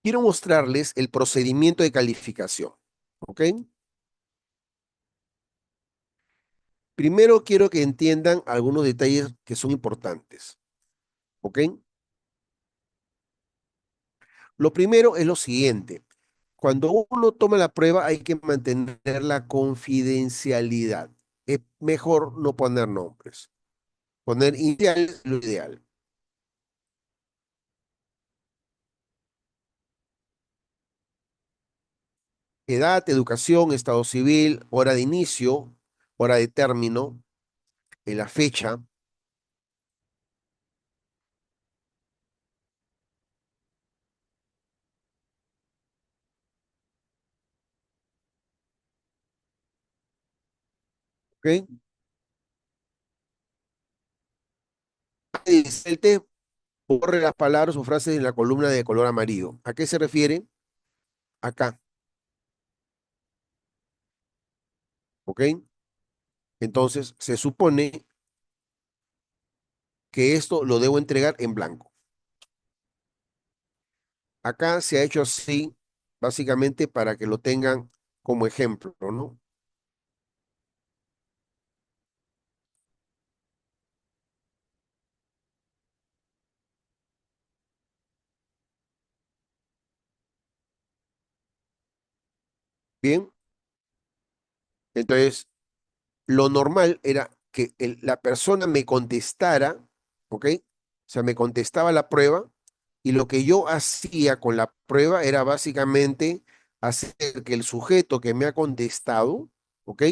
Quiero mostrarles el procedimiento de calificación, ¿ok? Primero quiero que entiendan algunos detalles que son importantes, ¿ok? Lo primero es lo siguiente. Cuando uno toma la prueba hay que mantener la confidencialidad. Es mejor no poner nombres. Poner iniciales es lo ideal. Edad, educación, estado civil, hora de inicio, hora de término, la fecha, ¿ok? El té borre las palabras o frases en la columna de color amarillo. ¿A qué se refiere? Acá, ¿ok? Entonces, se supone que esto lo debo entregar en blanco. Acá se ha hecho así, básicamente para que lo tengan como ejemplo, ¿no? Bien, entonces lo normal era que la persona me contestara, ¿ok? O sea, me contestaba la prueba y lo que yo hacía con la prueba era básicamente hacer que el sujeto que me ha contestado, ¿ok?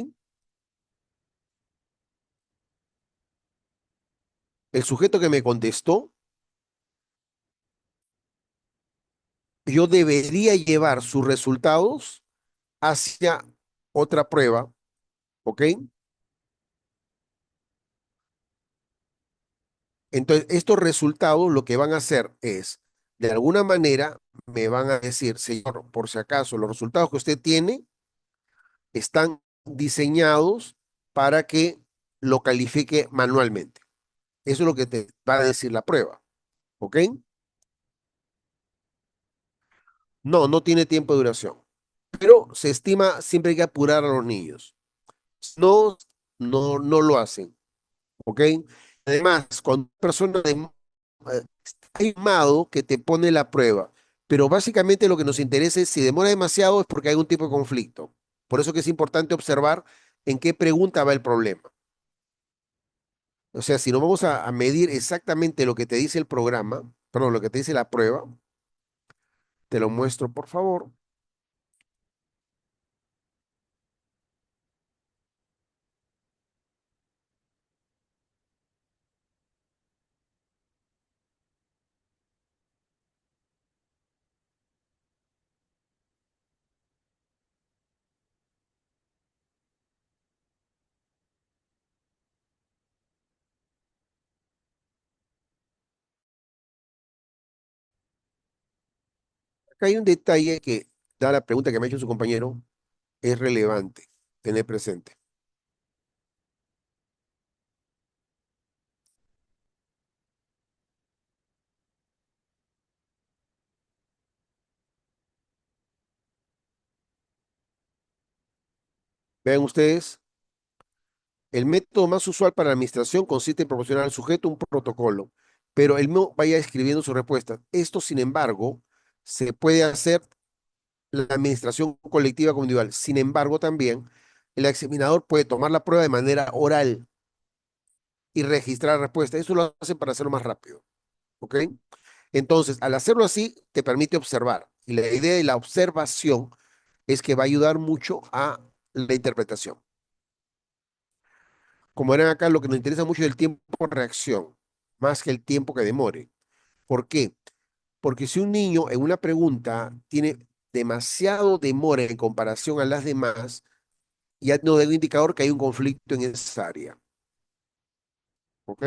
El sujeto que me contestó, yo debería llevar sus resultados hacia otra prueba, ¿ok? Entonces, estos resultados lo que van a hacer es, de alguna manera, me van a decir, señor, por si acaso, los resultados que usted tiene están diseñados para que lo califique manualmente. Eso es lo que te va a decir la prueba, ¿ok? No, no tiene tiempo de duración, pero se estima siempre hay que apurar a los niños. No, no lo hacen, ¿ok? Además, cuando una persona hay un mado que te pone la prueba, pero básicamente lo que nos interesa es si demora demasiado es porque hay algún tipo de conflicto. Por eso que es importante observar en qué pregunta va el problema. O sea, si no vamos a medir exactamente lo que te dice el programa, perdón, lo que te dice la prueba, te lo muestro, por favor. Acá hay un detalle que, da la pregunta que me ha hecho su compañero, es relevante tener presente. Vean ustedes, el método más usual para la administración consiste en proporcionar al sujeto un protocolo, pero él no vaya escribiendo su respuesta. Esto, sin embargo, se puede hacer la administración colectiva como individual. Sin embargo, también el examinador puede tomar la prueba de manera oral y registrar la respuesta. Eso lo hacen para hacerlo más rápido. ¿Ok? Entonces, al hacerlo así, te permite observar. Y la idea de la observación es que va a ayudar mucho a la interpretación. Como verán acá, lo que nos interesa mucho es el tiempo de reacción, más que el tiempo que demore. ¿Por qué? Porque si un niño en una pregunta tiene demasiado demora en comparación a las demás, ya nos da un indicador que hay un conflicto en esa área. ¿Ok?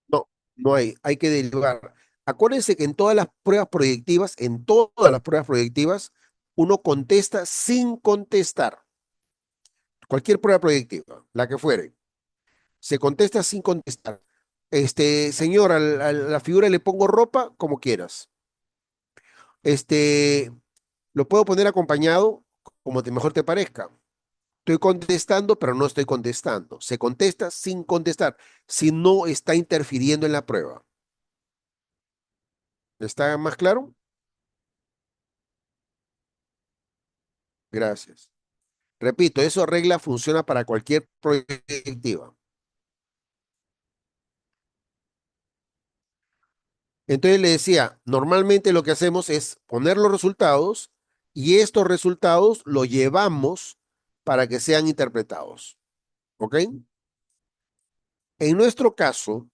No, no hay. Hay que derivar. Acuérdense que en todas las pruebas proyectivas, uno contesta sin contestar. Cualquier prueba proyectiva, la que fuere, se contesta sin contestar. Señor, a la figura le pongo ropa como quieras. Este, lo puedo poner acompañado como mejor te parezca. Estoy contestando, pero no estoy contestando. Se contesta sin contestar, si no está interfiriendo en la prueba. ¿Está más claro? Gracias. Repito, eso regla funciona para cualquier proyectiva. Entonces le decía, normalmente lo que hacemos es poner los resultados y estos resultados los llevamos para que sean interpretados. ¿Ok? En nuestro caso,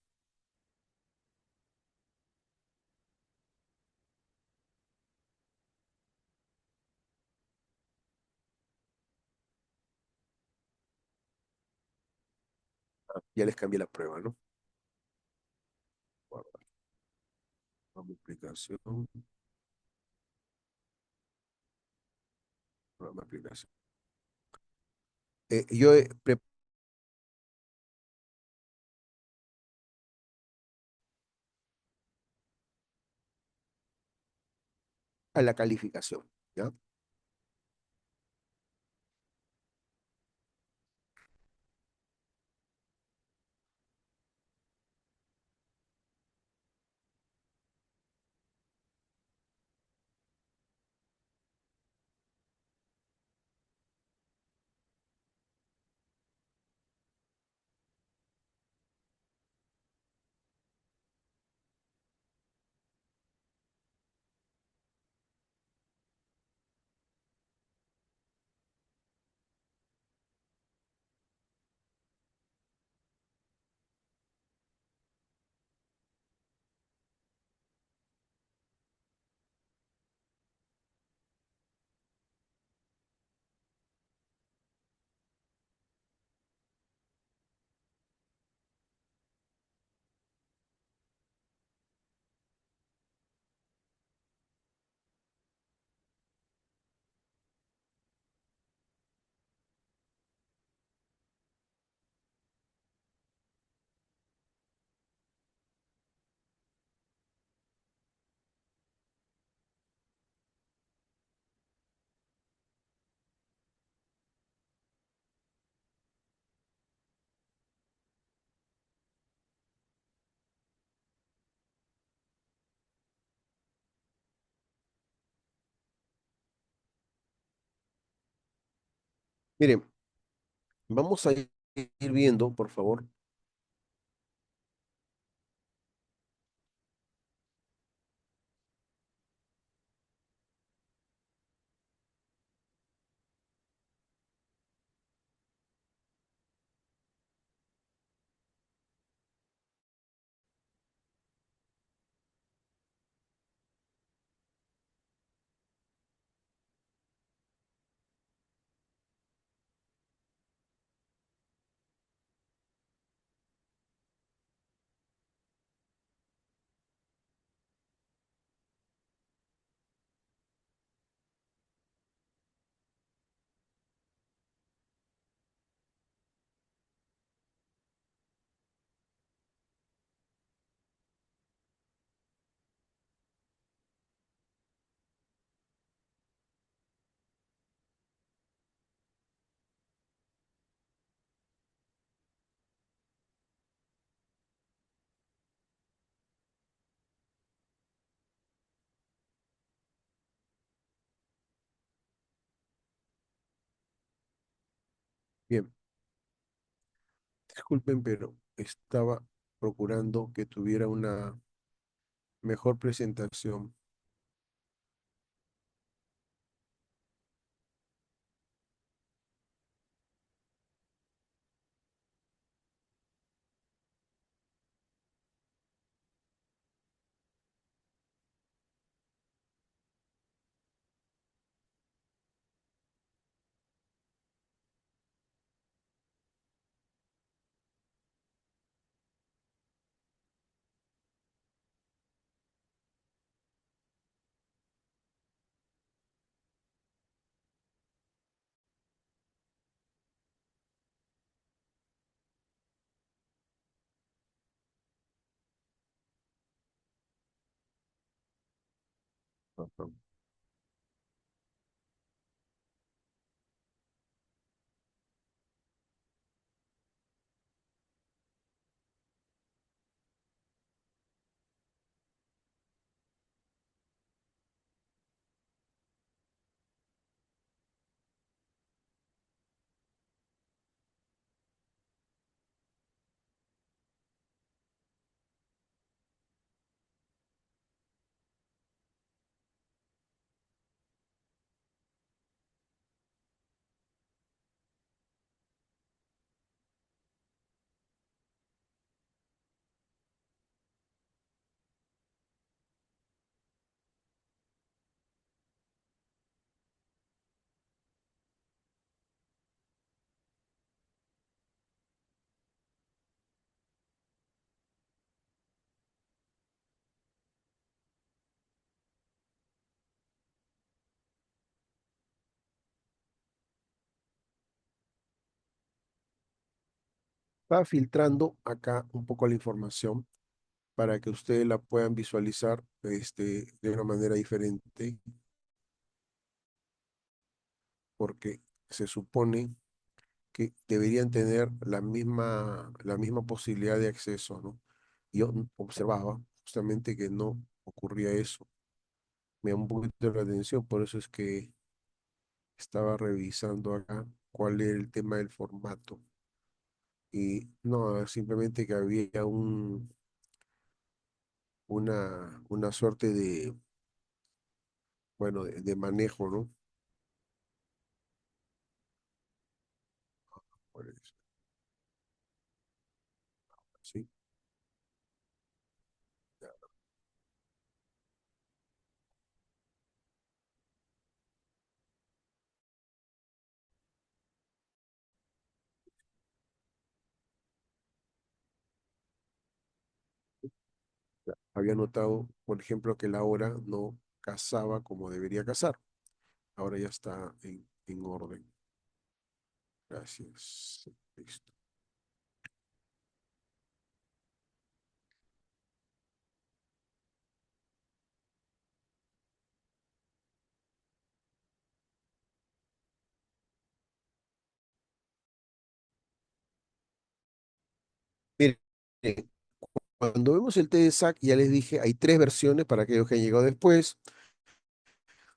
ya les cambié la prueba, ¿no? Guardar. Vamos, aplicación, programa, aplicación. Yo a la calificación, ¿ya? Miren, vamos a ir viendo, por favor. Disculpen, pero estaba procurando que tuviera una mejor presentación. Ajá. Va filtrando acá un poco la información para que ustedes la puedan visualizar de una manera diferente, porque se supone que deberían tener la misma posibilidad de acceso, ¿no? Yo observaba justamente que no ocurría eso. Me llamó un poquito la atención, por eso es que estaba revisando acá cuál era el tema del formato. Y no, simplemente que había una suerte de, bueno, de manejo, ¿no? Por eso, sí. Ya. Había notado, por ejemplo, que la hora no casaba como debería casar. Ahora ya está en orden. Gracias. Listo. Miren, cuando vemos el TEDxAC, ya les dije, hay tres versiones para aquellos que han llegado después.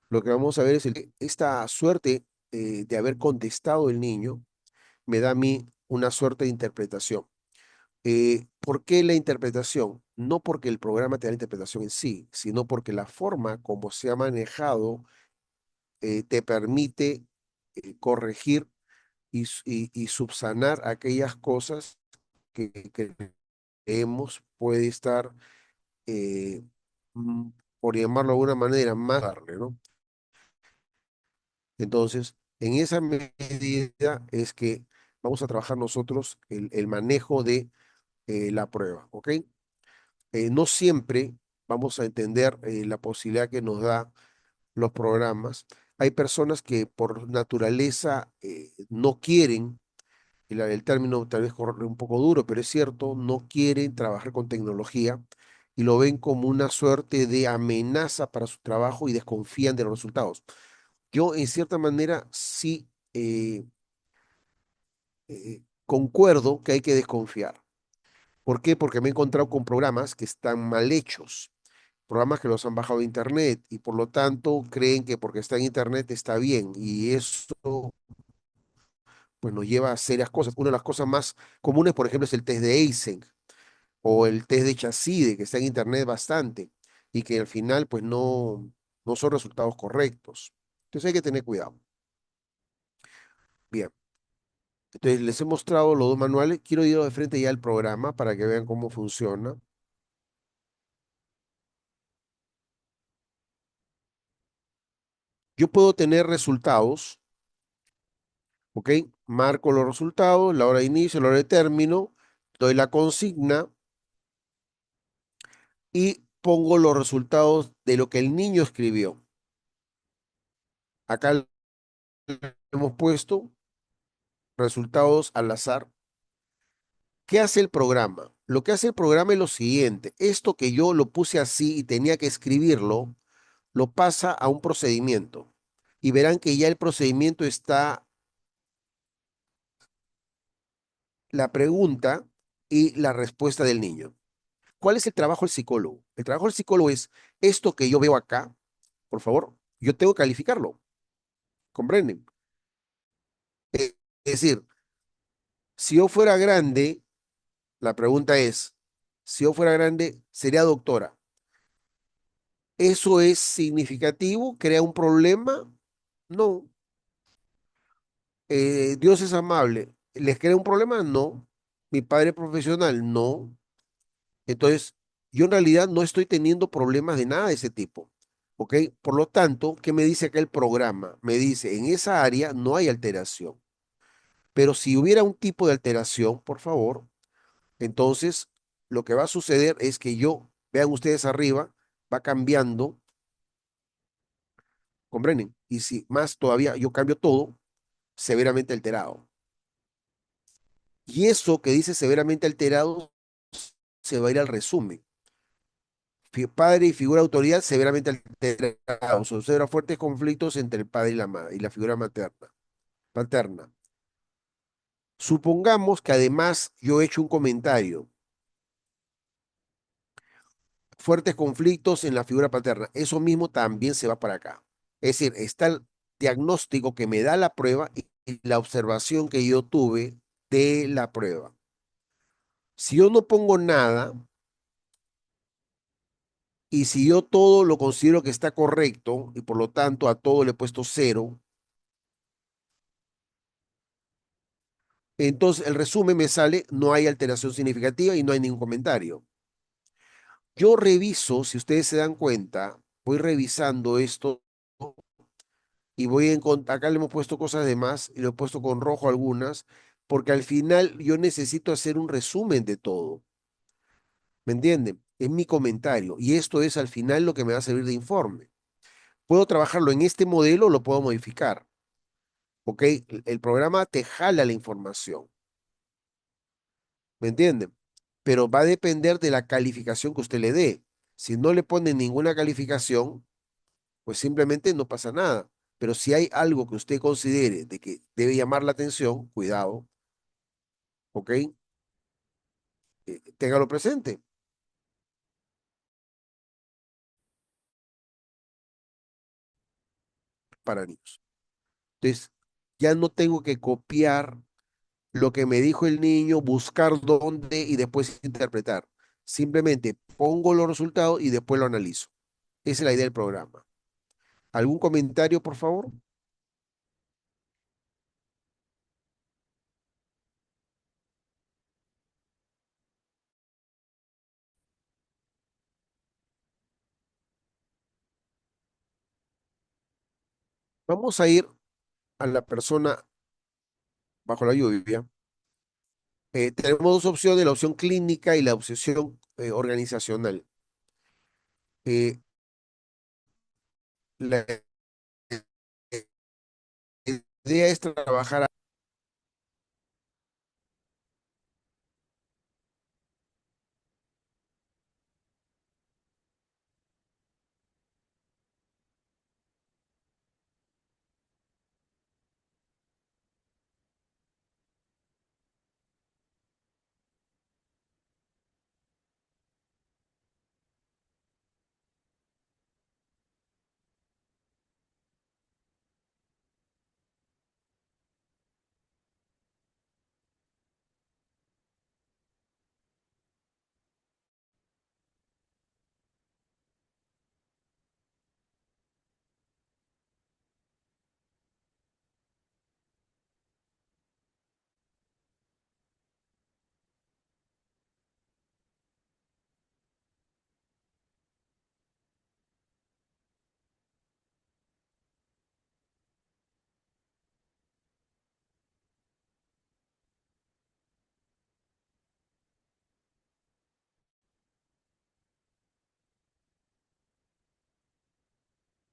Lo que vamos a ver es esta suerte de haber contestado el niño, me da a mí una suerte de interpretación. ¿Por qué la interpretación? No porque el programa te da la interpretación en sí, sino porque la forma como se ha manejado te permite corregir y subsanar aquellas cosas que creemos puede estar, eh, mm, por llamarlo de alguna manera, más darle, ¿no? Entonces, en esa medida es que vamos a trabajar nosotros el manejo de la prueba, ¿ok? No siempre vamos a entender la posibilidad que nos da los programas. Hay personas que por naturaleza no quieren, el término tal vez corre un poco duro, pero es cierto, no quieren trabajar con tecnología y lo ven como una suerte de amenaza para su trabajo y desconfían de los resultados. Yo, en cierta manera, sí concuerdo que hay que desconfiar. ¿Por qué? Porque me he encontrado con programas que están mal hechos, programas que los han bajado de internet y por lo tanto creen que porque está en internet está bien y eso pues nos lleva a serias cosas. Una de las cosas más comunes, por ejemplo, es el test de Eysenck o el test de Chaside, que está en internet bastante y que al final pues no son resultados correctos. Entonces hay que tener cuidado. Bien, entonces les he mostrado los dos manuales. Quiero ir de frente ya al programa para que vean cómo funciona. Yo puedo tener resultados, ¿ok? Marco los resultados, la hora de inicio, la hora de término, doy la consigna y pongo los resultados de lo que el niño escribió. Acá hemos puesto resultados al azar. ¿Qué hace el programa? Lo que hace el programa es lo siguiente. Esto que yo lo puse así y tenía que escribirlo, lo pasa a un procedimiento. Y verán que ya el procedimiento está la pregunta y la respuesta del niño. ¿Cuál es el trabajo del psicólogo? El trabajo del psicólogo es esto que yo veo acá, por favor, yo tengo que calificarlo. ¿Comprenden? Es decir, si yo fuera grande, la pregunta es, si yo fuera grande, sería doctora. ¿Eso es significativo? ¿Crea un problema? No. ¿Dios es amable? ¿Les crea un problema? No. ¿Mi padre es profesional? No. Entonces, yo en realidad no estoy teniendo problemas de nada de ese tipo. ¿Ok? Por lo tanto, ¿qué me dice acá el programa? Me dice, en esa área no hay alteración. Pero si hubiera un tipo de alteración, por favor, entonces lo que va a suceder es que yo, vean ustedes arriba, va cambiando, ¿comprenden? Y si más todavía yo cambio todo, severamente alterado. Y eso que dice severamente alterado se va a ir al resumen. Padre y figura de autoridad severamente alterados. Se observa fuertes conflictos entre el padre y la madre y la figura paterna. Supongamos que además yo he hecho un comentario. Fuertes conflictos en la figura paterna. Eso mismo también se va para acá. Es decir, está el diagnóstico que me da la prueba y la observación que yo tuve de la prueba. Si yo no pongo nada, y si yo todo lo considero que está correcto y por lo tanto a todo le he puesto cero, entonces el resumen me sale, no hay alteración significativa y no hay ningún comentario. Yo reviso, si ustedes se dan cuenta, voy revisando esto y voy en acá le hemos puesto cosas de más y lo he puesto con rojo algunas, porque al final yo necesito hacer un resumen de todo. ¿Me entienden? Es mi comentario y esto es al final lo que me va a servir de informe. Puedo trabajarlo en este modelo o lo puedo modificar. ¿Ok? El programa te jala la información, ¿me entienden? Pero va a depender de la calificación que usted le dé. Si no le pone ninguna calificación, pues simplemente no pasa nada. Pero si hay algo que usted considere de que debe llamar la atención, cuidado, ¿ok? Téngalo presente para niños. Entonces, ya no tengo que copiar lo que me dijo el niño, buscar dónde y después interpretar. Simplemente pongo los resultados y después lo analizo. Esa es la idea del programa. ¿Algún comentario, por favor? Vamos a ir a la persona bajo la lluvia. Tenemos dos opciones, la opción clínica y la opción organizacional. Eh, la idea es trabajar.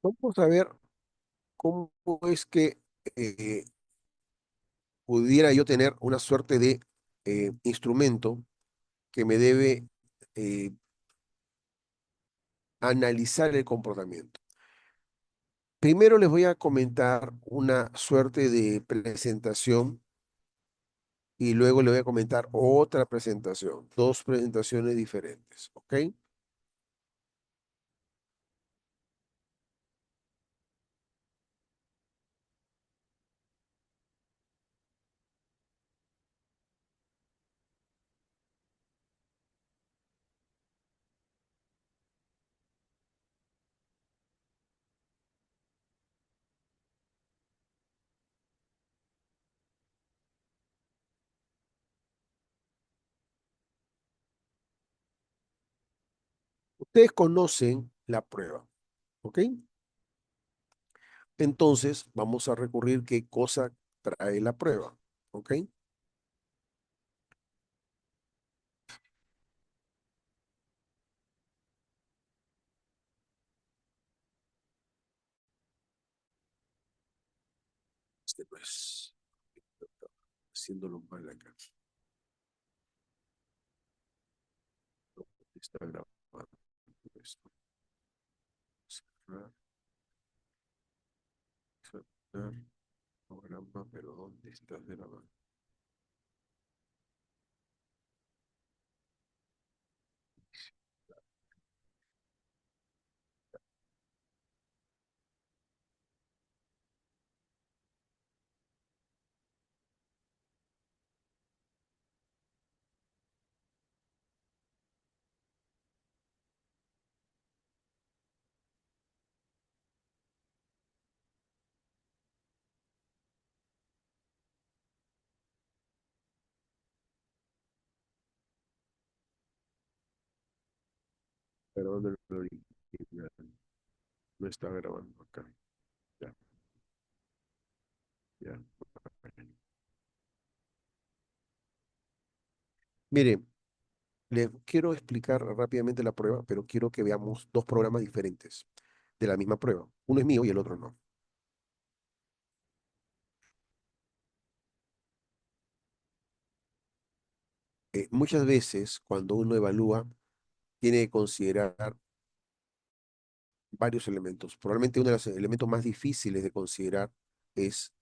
Vamos a ver cómo es que eh, pudiera yo tener una suerte de instrumento que me debe eh, analizar el comportamiento. Primero les voy a comentar una suerte de presentación y luego le voy a comentar otra presentación, dos presentaciones diferentes, ¿ok? Ustedes conocen la prueba, ¿ok? Entonces vamos a recurrir qué cosa trae la prueba, ¿ok? Este no es haciéndolo mal acá. No, está grabando esto. Cerrar, cerrar, programa, pero ¿dónde estás grabando? Perdón, el original no está grabando acá. Ya, ya. Mire, les quiero explicar rápidamente la prueba, pero quiero que veamos dos programas diferentes de la misma prueba. Uno es mío y el otro no. Muchas veces, cuando uno evalúa, tiene que considerar varios elementos. Probablemente uno de los elementos más difíciles de considerar es,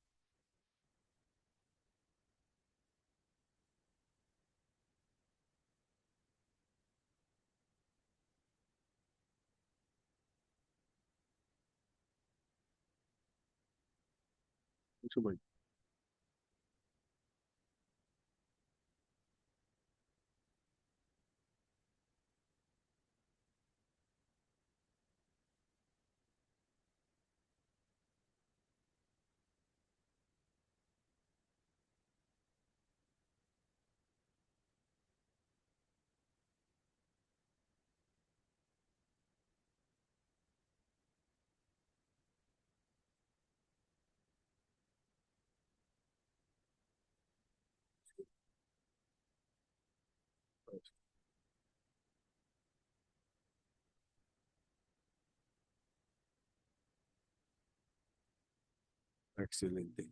excelente.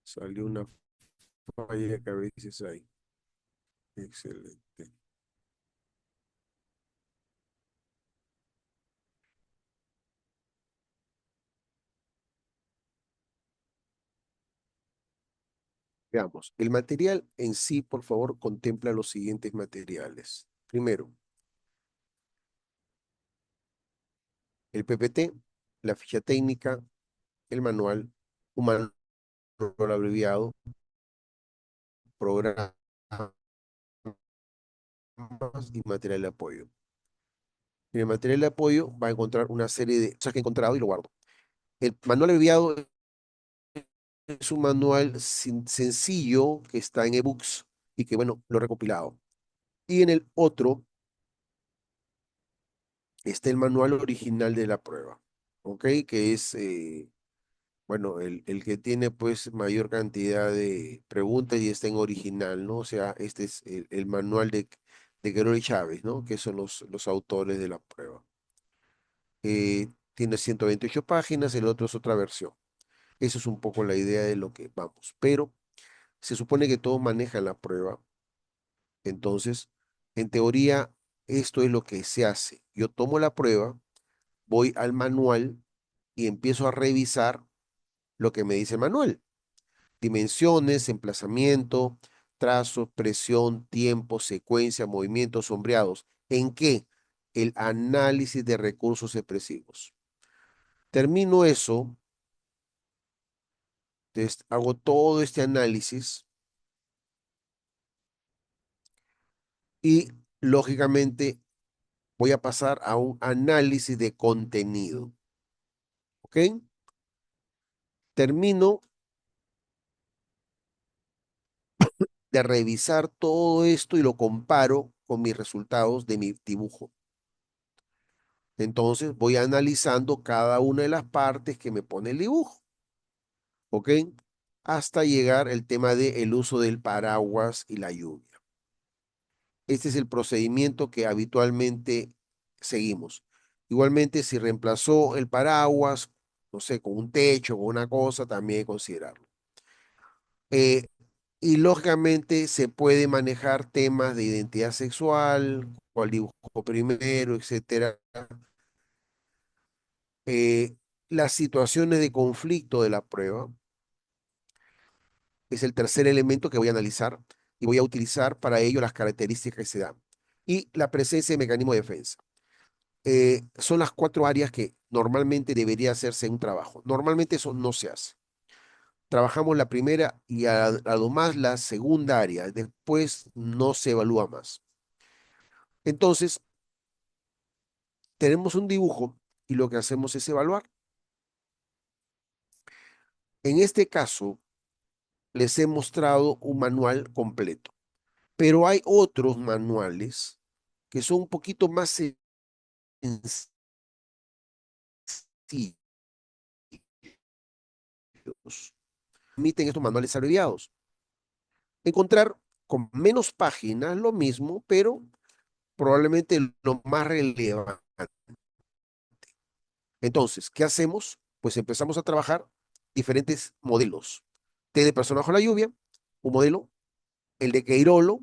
Salió una falla que a veces hay. Excelente. Veamos, el material en sí, por favor, contempla los siguientes materiales. Primero, el PPT, la ficha técnica, el manual, un manual abreviado, programas y material de apoyo. En el material de apoyo va a encontrar una serie de cosas que he encontrado y lo guardo. El manual abreviado es un manual sencillo que está en ebooks y que, bueno, lo he recopilado. Y en el otro está el manual original de la prueba, ¿ok? Que es, bueno, el que tiene pues mayor cantidad de preguntas y está en original, ¿no? O sea, este es el manual de Gregory Chávez, ¿no? Que son los autores de la prueba. tiene 128 páginas, el otro es otra versión. Eso es un poco la idea de lo que vamos. Pero se supone que todos manejan la prueba. Entonces, en teoría, esto es lo que se hace. Yo tomo la prueba, voy al manual y empiezo a revisar lo que me dice el manual. Dimensiones, emplazamiento, trazos, presión, tiempo, secuencia, movimientos sombreados. ¿En qué? El análisis de recursos expresivos. Termino eso, hago todo este análisis y lógicamente voy a pasar a un análisis de contenido. ¿Ok? Termino de revisar todo esto y lo comparo con mis resultados de mi dibujo. Entonces voy analizando cada una de las partes que me pone el dibujo. ¿Ok? Hasta llegar el tema del uso del paraguas y la lluvia. Este es el procedimiento que habitualmente seguimos. Igualmente, si reemplazó el paraguas, no sé, con un techo, con una cosa, también hay que considerarlo. Eh, y lógicamente se puede manejar temas de identidad sexual, cuál dibujo primero, etcétera. Eh, las situaciones de conflicto de la prueba es el tercer elemento que voy a analizar y voy a utilizar para ello las características que se dan. Y la presencia de mecanismo de defensa. Son las cuatro áreas que normalmente debería hacerse en un trabajo. Normalmente eso no se hace. Trabajamos la primera y a lo más la segunda área. Después no se evalúa más. Entonces, tenemos un dibujo y lo que hacemos es evaluar. En este caso, les he mostrado un manual completo, pero hay otros manuales que son un poquito más sencillos. Permiten estos manuales abreviados. Encontrar con menos páginas lo mismo, pero probablemente lo más relevante. Entonces, ¿qué hacemos? Pues empezamos a trabajar diferentes modelos. T de persona bajo la lluvia, un modelo, el de Queirolo,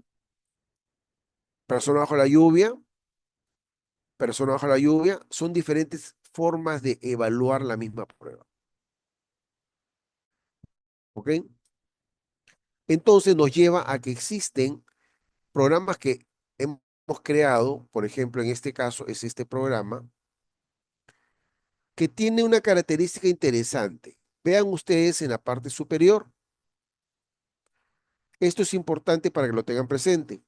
persona bajo la lluvia, persona bajo la lluvia, son diferentes formas de evaluar la misma prueba. ¿Ok? Entonces nos lleva a que existen programas que hemos creado, por ejemplo, en este caso es este programa, que tiene una característica interesante. Vean ustedes en la parte superior. Esto es importante para que lo tengan presente.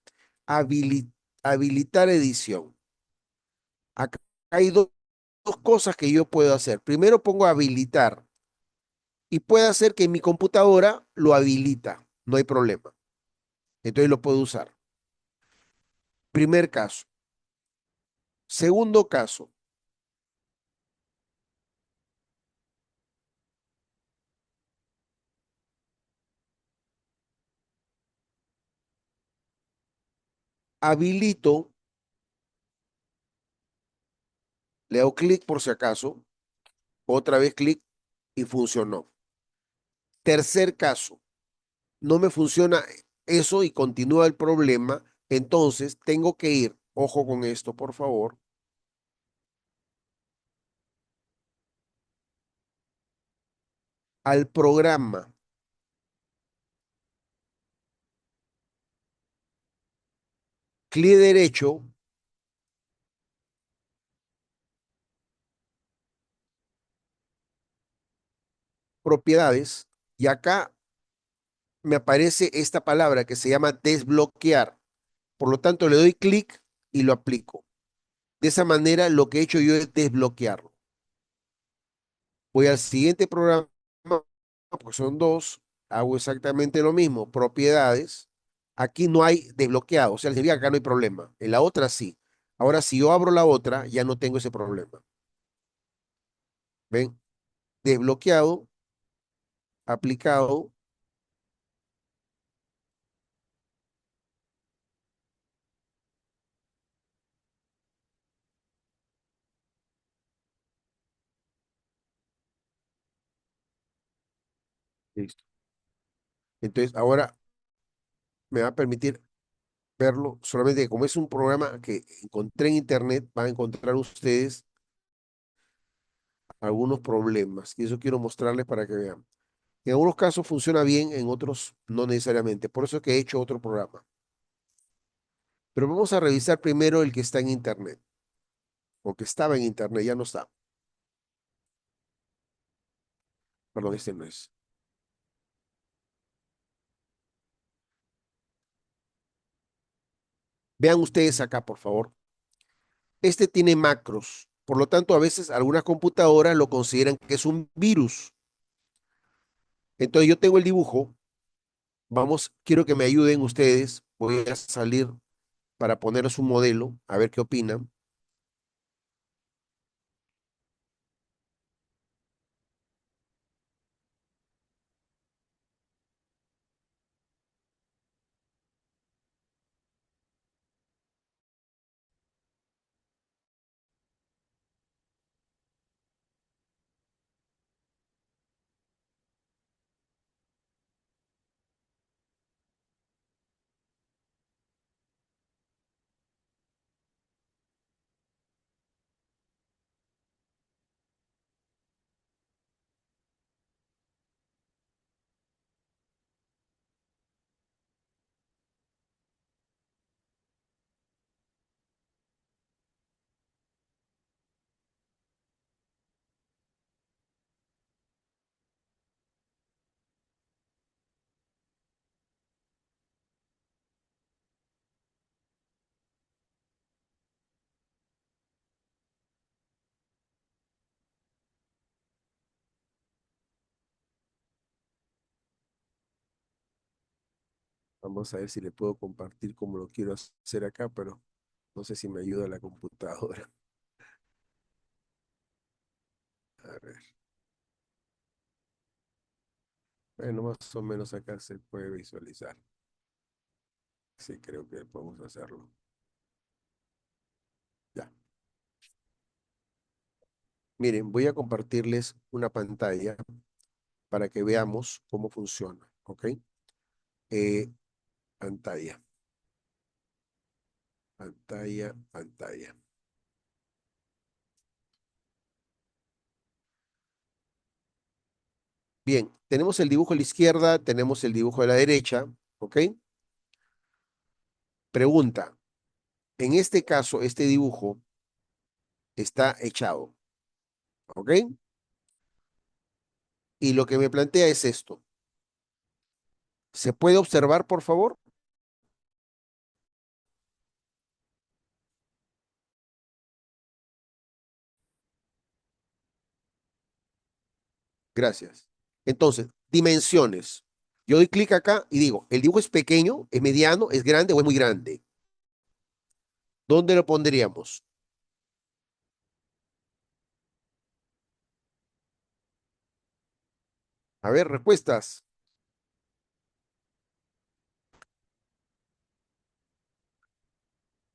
Habili- habilitar edición. Acá hay dos cosas que yo puedo hacer. Primero pongo habilitar y puede hacer que mi computadora lo habilita. No hay problema. Entonces lo puedo usar. Primer caso. Segundo caso. Habilito, le hago clic por si acaso, otra vez clic y funcionó. Tercer caso, no me funciona eso y continúa el problema, entonces tengo que ir, ojo con esto, por favor, al programa, clic derecho, propiedades, y acá me aparece esta palabra que se llama desbloquear. Por lo tanto, le doy clic y lo aplico. De esa manera, lo que he hecho yo es desbloquearlo. Voy al siguiente programa, porque son dos, hago exactamente lo mismo, propiedades. Aquí no hay desbloqueado, o sea, significa que acá no hay problema. En la otra sí. Ahora, si yo abro la otra, ya no tengo ese problema. ¿Ven? Desbloqueado, aplicado, Listo. Entonces, ahora me va a permitir verlo, solamente que como es un programa que encontré en internet, van a encontrar ustedes algunos problemas. Y eso quiero mostrarles para que vean. En algunos casos funciona bien, en otros no necesariamente. Por eso es que he hecho otro programa. Pero vamos a revisar primero el que está en internet, o que estaba en internet, ya no está. Perdón, este no es. Vean ustedes acá, por favor. Este tiene macros. Por lo tanto, a veces algunas computadoras lo consideran que es un virus. Entonces yo tengo el dibujo. Vamos, quiero que me ayuden ustedes. Voy a salir para ponerles un modelo, a ver qué opinan. Vamos a ver si le puedo compartir como lo quiero hacer acá, pero no sé si me ayuda la computadora. A ver. Bueno, más o menos acá se puede visualizar. Sí, creo que podemos hacerlo. Ya. Miren, voy a compartirles una pantalla para que veamos cómo funciona, ¿ok? Eh, pantalla, pantalla. Bien, tenemos el dibujo a la izquierda, tenemos el dibujo a la derecha, ¿ok? Pregunta, en este caso, este dibujo está echado, ¿ok? Y lo que me plantea es esto. ¿Se puede observar, por favor? Gracias. Entonces, dimensiones. Yo doy clic acá y digo, ¿el dibujo es pequeño, es mediano, es grande o es muy grande? ¿Dónde lo pondríamos? A ver, respuestas.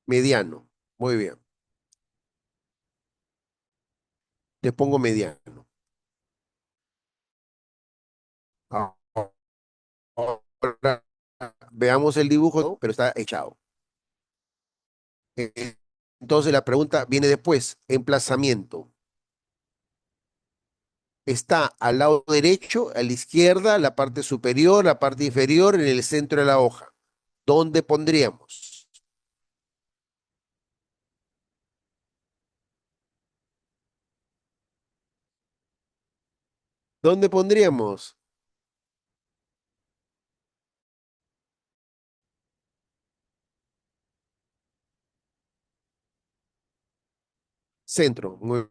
Mediano. Muy bien. Te pongo mediano. Ahora veamos el dibujo, ¿no? Pero está echado. Eh, Entonces la pregunta viene después. Emplazamiento. Está al lado derecho, a la izquierda, la parte superior, la parte inferior, en el centro de la hoja. ¿Dónde pondríamos? ¿Dónde pondríamos? Centro. Muy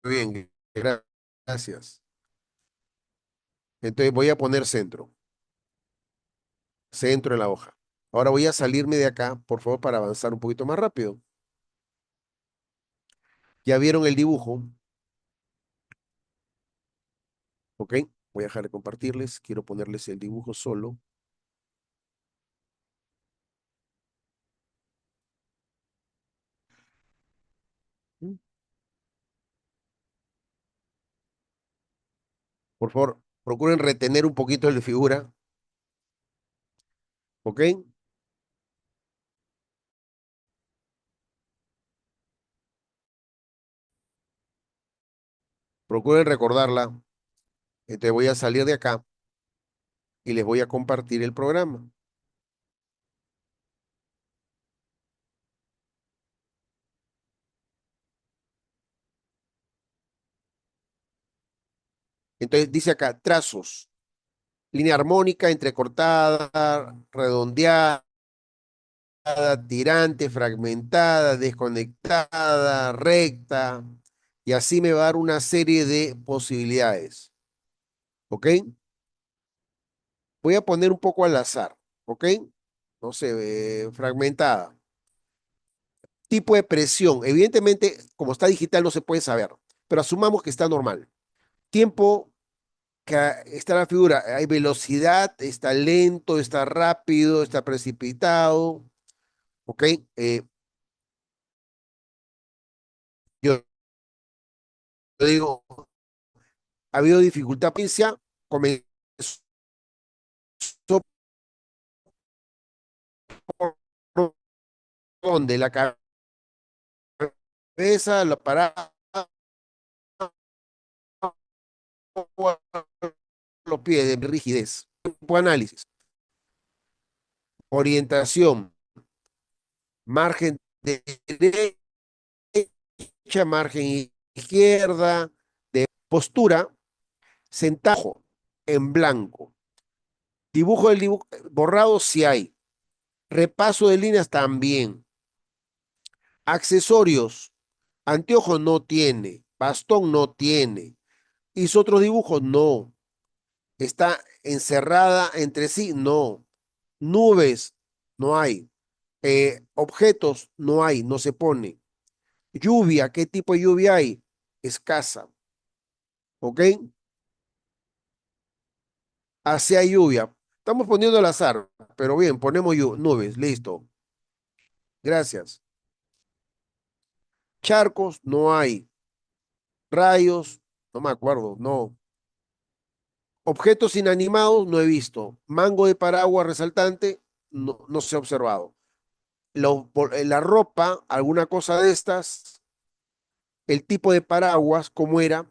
bien. Gracias. Entonces voy a poner centro. Centro en la hoja. Ahora voy a salirme de acá, por favor, para avanzar un poquito más rápido. ¿Ya vieron el dibujo? ¿Ok? Voy a dejar de compartirles. Quiero ponerles el dibujo solo. Mm. Por favor, Procuren retener un poquito de figura, ¿ok? Procuren recordarla. Entonces voy a salir de acá y les voy a compartir el programa. Entonces dice acá, trazos, línea armónica, entrecortada, redondeada, tirante, fragmentada, desconectada, recta, y así me va a dar una serie de posibilidades, ¿ok? Voy a poner un poco al azar, ¿ok? No sé, fragmentada. Tipo de presión, evidentemente, como está digital no se puede saber, pero asumamos que está normal. Tiempo que está la figura, hay velocidad, está lento, está rápido, está precipitado, ¿ok? Eh, yo digo, ha habido dificultad, comenzó por donde la cabeza, la parada, los pies de rigidez. Tiempo de análisis, orientación, margen derecha, margen izquierda, de postura, centajo en blanco. Dibujo del dibujo, borrado si hay. Repaso de líneas también. Accesorios. Anteojo no tiene. Bastón no tiene. Hizo otros dibujos, no. Está encerrada entre sí, no. Nubes, no hay. Objetos, no hay, no se pone. Lluvia, ¿qué tipo de lluvia hay? Escasa, ¿ok? Hacia lluvia. Estamos poniendo al azar, pero bien, ponemos nubes, listo. Gracias. Charcos, no hay. Rayos, no me acuerdo, no. Objetos inanimados, no he visto. Mango de paraguas resaltante, no, no se ha observado. La ropa, alguna cosa de estas, el tipo de paraguas, cómo era,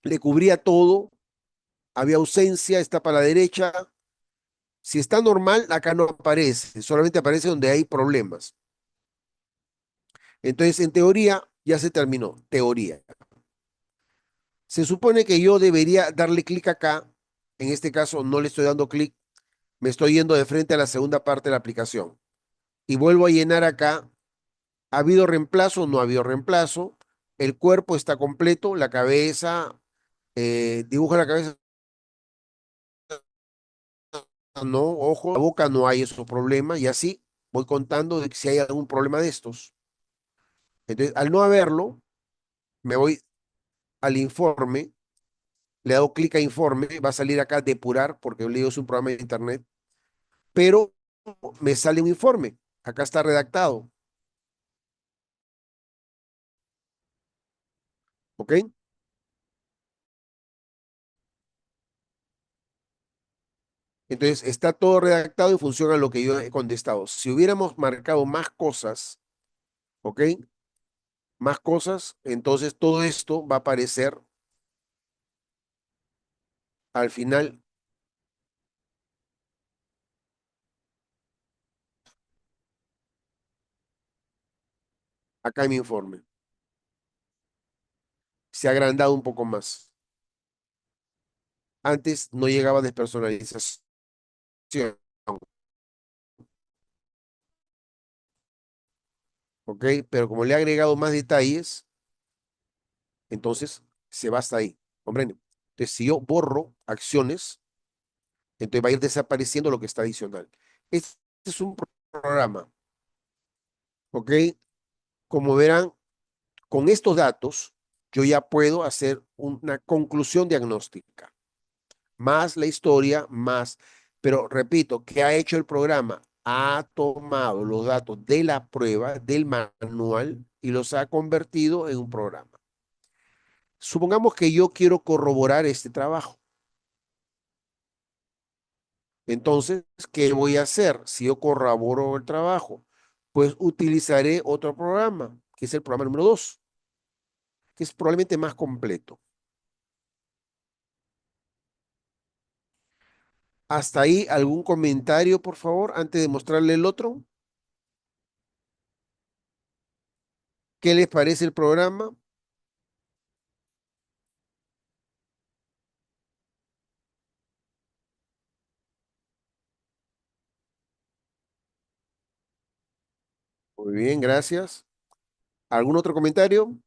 le cubría todo, había ausencia, está para la derecha. Si está normal, acá no aparece, solamente aparece donde hay problemas. Entonces, en teoría, ya se terminó, teoría. Se supone que yo debería darle clic acá, en este caso no le estoy dando clic, me estoy yendo de frente a la segunda parte de la aplicación. Y vuelvo a llenar acá, ¿ha habido reemplazo? No ha habido reemplazo. El cuerpo está completo, la cabeza, dibuja la cabeza, no, ojo, la boca no hay esos problemas y así voy contando de que si hay algún problema de estos. Entonces, al no haberlo, me voy al informe, le hago clic a informe, va a salir acá depurar, porque le digo es un programa de internet, pero me sale un informe, acá está redactado, ¿ok? Entonces, está todo redactado en función a lo que yo he contestado. Si hubiéramos marcado más cosas, ¿ok? Más cosas, entonces todo esto va a aparecer al final acá en mi informe. Se ha agrandado un poco más. Antes no llegaba despersonalización, ¿ok? Pero como le he agregado más detalles, entonces se va hasta ahí, ¿comprende? Entonces, si yo borro acciones, entonces va a ir desapareciendo lo que está adicional. Este es un programa, ¿ok? Como verán, con estos datos, yo ya puedo hacer una conclusión diagnóstica, más la historia, más, pero repito, ¿qué ha hecho el programa? Ha tomado los datos de la prueba, del manual, y los ha convertido en un programa. Supongamos que yo quiero corroborar este trabajo. Entonces, ¿qué voy a hacer si yo corroboro el trabajo? Pues utilizaré otro programa, que es el programa número 2, que es probablemente más completo. Hasta ahí, ¿algún comentario, por favor, antes de mostrarle el otro? ¿Qué les parece el programa? Muy bien, gracias. ¿Algún otro comentario?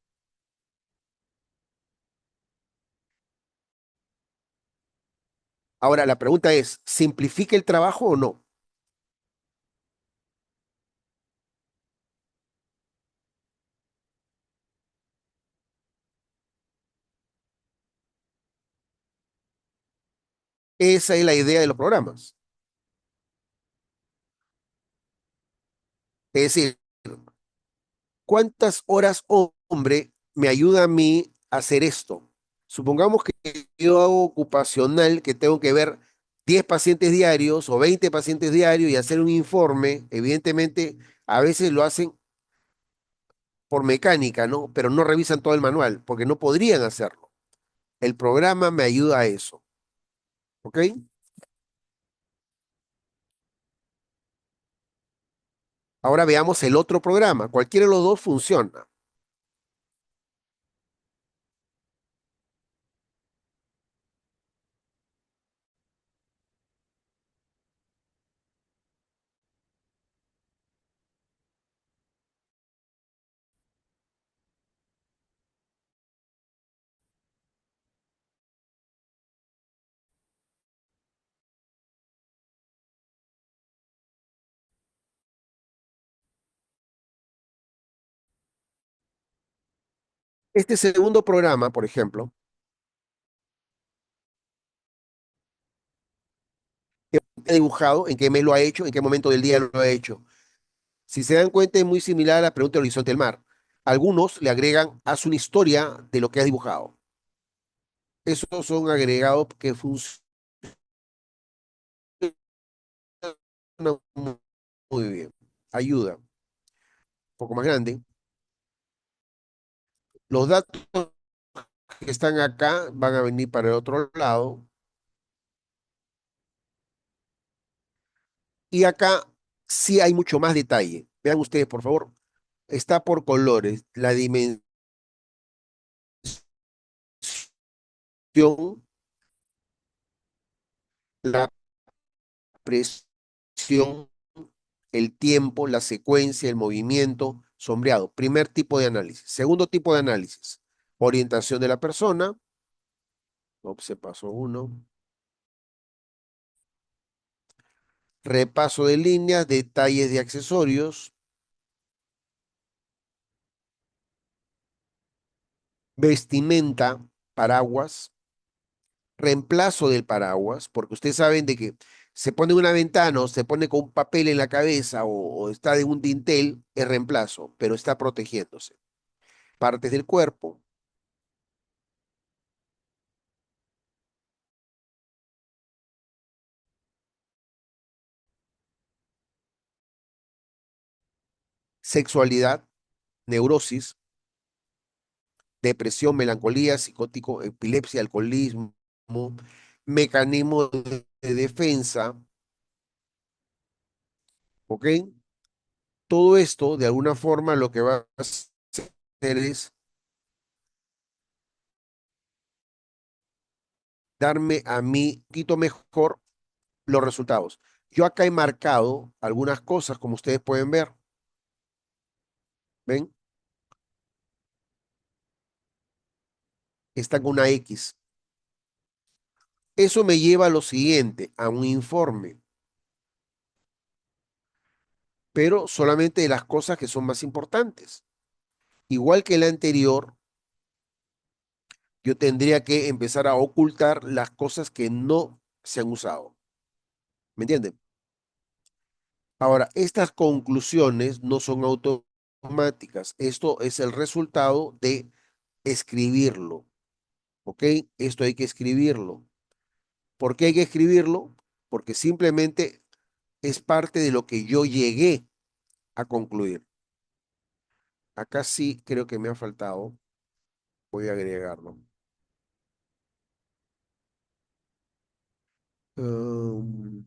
Ahora, la pregunta es, ¿simplifica el trabajo o no? Esa es la idea de los programas. Es decir, ¿cuántas horas hombre me ayuda a mí a hacer esto? Supongamos que yo hago ocupacional, que tengo que ver 10 pacientes diarios o 20 pacientes diarios y hacer un informe. Evidentemente, a veces lo hacen por mecánica, ¿no? Pero no revisan todo el manual, porque no podrían hacerlo. El programa me ayuda a eso, ¿ok? Ahora veamos el otro programa. Cualquiera de los dos funciona. Este segundo programa, por ejemplo, he dibujado en qué mes lo ha hecho, en qué momento del día lo ha hecho. Si se dan cuenta, es muy similar a la pregunta del horizonte del mar. Algunos le agregan, haz una historia de lo que has dibujado. Esos son agregados que funcionan muy bien. Ayuda. Un poco más grande. Los datos que están acá van a venir para el otro lado. Y acá sí hay mucho más detalle. Vean ustedes, por favor. Está por colores. La dimensión, la presión, el tiempo, la secuencia, el movimiento, sombreado. Primer tipo de análisis. Segundo tipo de análisis. Orientación de la persona. Se pasó uno. Repaso de líneas, detalles de accesorios. Vestimenta, paraguas. Reemplazo del paraguas, porque ustedes saben de que se pone una ventana o se pone con un papel en la cabeza o está de un dintel, es reemplazo, pero está protegiéndose. Partes del cuerpo, sexualidad, neurosis, depresión, melancolía, psicótico, epilepsia, alcoholismo, mecanismo de defensa, ¿ok? Todo esto, de alguna forma, lo que va a hacer es darme a mí un poquito mejor los resultados. Yo acá he marcado algunas cosas, como ustedes pueden ver. ¿Ven? Está con una X. Eso me lleva a lo siguiente, a un informe, pero solamente de las cosas que son más importantes. Igual que el anterior, yo tendría que empezar a ocultar las cosas que no se han usado. ¿Me entienden? Ahora, estas conclusiones no son automáticas. Esto es el resultado de escribirlo. ¿Ok? Esto hay que escribirlo. ¿Por qué hay que escribirlo? Porque simplemente es parte de lo que yo llegué a concluir. Acá sí creo que me ha faltado. Voy a agregarlo. Um,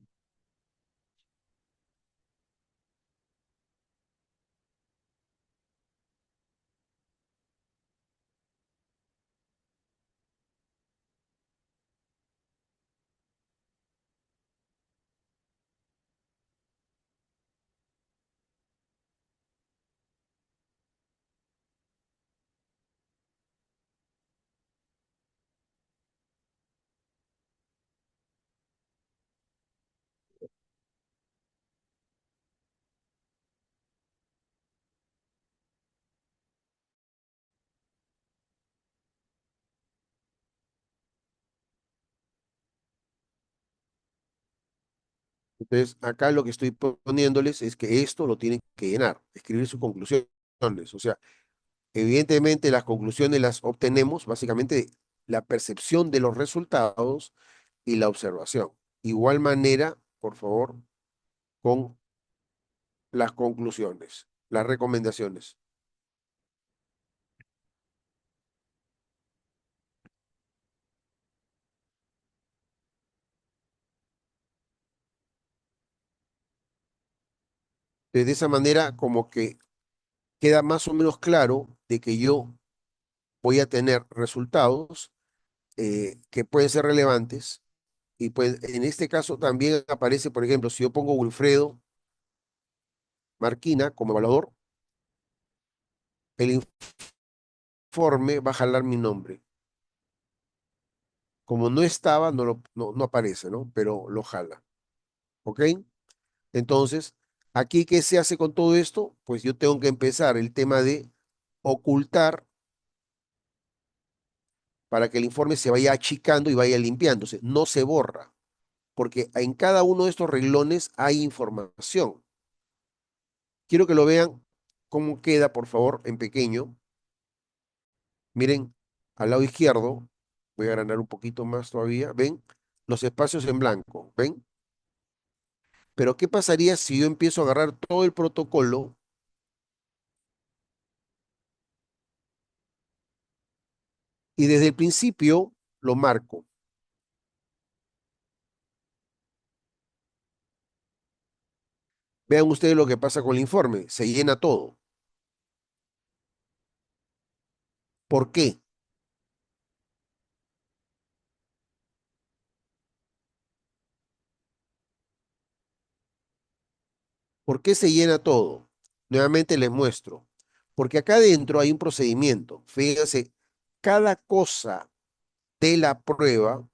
entonces, acá lo que estoy poniéndoles es que esto lo tienen que llenar, escribir sus conclusiones. O sea, evidentemente las conclusiones las obtenemos básicamente de la percepción de los resultados y la observación. Igual manera, por favor, con las conclusiones, las recomendaciones. De esa manera, como que queda más o menos claro de que yo voy a tener resultados que pueden ser relevantes. Y pues en este caso también aparece, por ejemplo, si yo pongo Wilfredo Marquina como evaluador, el informe va a jalar mi nombre. Como no estaba, no aparece, ¿no? Pero lo jala. ¿Ok? Entonces, aquí, ¿qué se hace con todo esto? Pues yo tengo que empezar el tema de ocultar para que el informe se vaya achicando y vaya limpiándose. No se borra, porque en cada uno de estos renglones hay información. Quiero que lo vean cómo queda, por favor, en pequeño. Miren, al lado izquierdo, voy a agrandar un poquito más todavía, ¿ven? Los espacios en blanco, ¿ven? Pero ¿qué pasaría si yo empiezo a agarrar todo el protocolo y desde el principio lo marco? Vean ustedes lo que pasa con el informe, se llena todo. ¿Por qué? ¿Por qué se llena todo? Nuevamente les muestro. Porque acá adentro hay un procedimiento. Fíjense, cada cosa de la prueba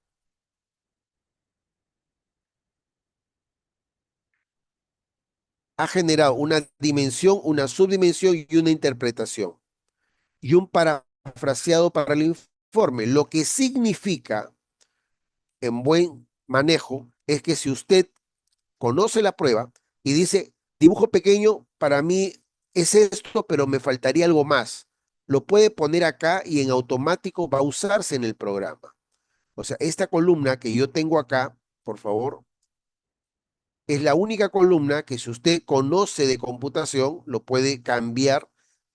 ha generado una dimensión, una subdimensión y una interpretación. Y un parafraseado para el informe. Lo que significa, en buen manejo, es que si usted conoce la prueba y dice, dibujo pequeño, para mí es esto, pero me faltaría algo más. Lo puede poner acá y en automático va a usarse en el programa. O sea, esta columna que yo tengo acá, por favor, es la única columna que si usted conoce de computación, lo puede cambiar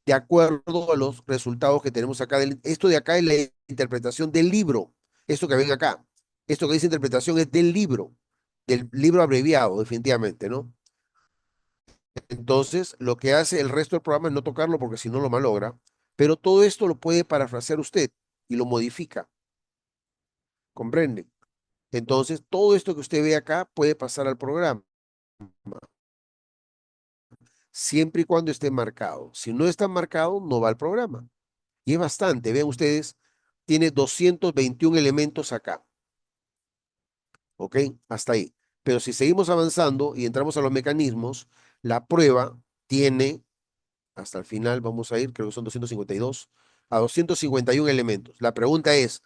de acuerdo a los resultados que tenemos acá. Esto de acá es la interpretación del libro. Esto que ven acá. Esto que dice interpretación es del libro abreviado, definitivamente, ¿no? Entonces, lo que hace el resto del programa es no tocarlo porque si no lo malogra, pero todo esto lo puede parafrasear usted y lo modifica, ¿comprende? Entonces, todo esto que usted ve acá puede pasar al programa, siempre y cuando esté marcado. Si no está marcado, no va al programa. Y es bastante, vean ustedes, tiene 221 elementos acá, ¿ok? Hasta ahí. Pero si seguimos avanzando y entramos a los mecanismos, la prueba tiene hasta el final vamos a ir, creo que son 252, a 251 elementos. La pregunta es,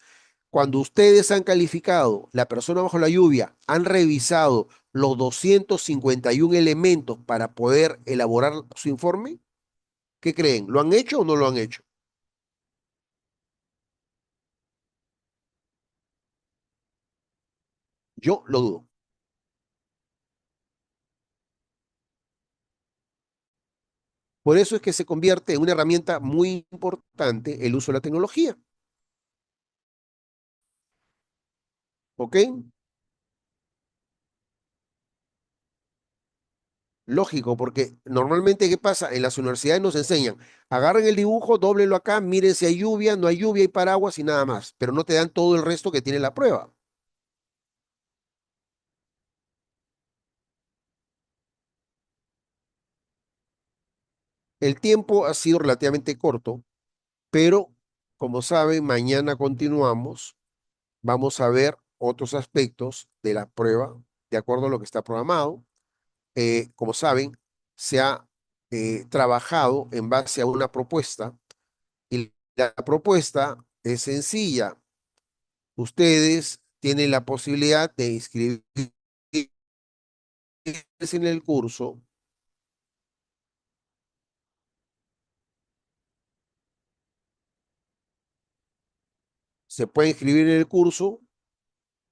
cuando ustedes han calificado la persona bajo la lluvia, han revisado los 251 elementos para poder elaborar su informe, ¿qué creen? ¿Lo han hecho o no lo han hecho? Yo lo dudo. Por eso es que se convierte en una herramienta muy importante el uso de la tecnología. ¿Ok? Lógico, porque normalmente, ¿qué pasa? En las universidades nos enseñan, agarren el dibujo, dóblenlo acá, miren si hay lluvia, no hay lluvia, hay paraguas y nada más, pero no te dan todo el resto que tiene la prueba. El tiempo ha sido relativamente corto, pero como saben, mañana continuamos. Vamos a ver otros aspectos de la prueba de acuerdo a lo que está programado. Como saben, se ha trabajado en base a una propuesta y la propuesta es sencilla. Ustedes tienen la posibilidad de inscribirse en el curso. Se puede inscribir en el curso,